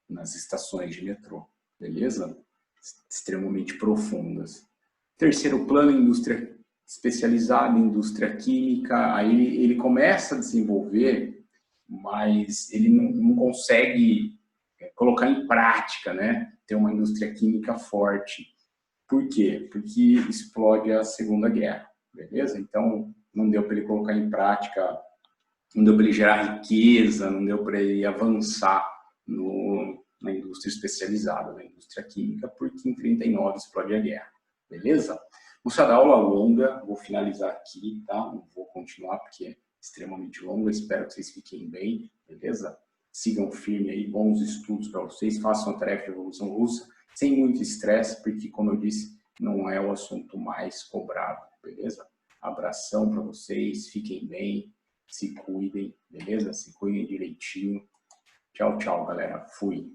nas estações de metrô, beleza? Extremamente profundas. Terceiro plano, indústria especializada, indústria química, aí ele começa a desenvolver, mas ele não consegue colocar em prática, né? Ter uma indústria química forte. Por quê? Porque explode a Segunda Guerra, beleza? Então, não deu para ele colocar em prática, não deu para ele gerar riqueza, não deu para ele avançar na indústria especializada, na indústria química, porque em 1939 explode a guerra, beleza? Moçada, aula longa, vou finalizar aqui, tá? Não vou continuar porque é extremamente longa, espero que vocês fiquem bem, beleza? Sigam firme aí, bons estudos para vocês, façam a tarefa de Revolução Russa, sem muito estresse, porque, como eu disse, não é o assunto mais cobrado, beleza? Abração para vocês, fiquem bem, se cuidem, beleza? Se cuidem direitinho. Tchau, tchau, galera. Fui.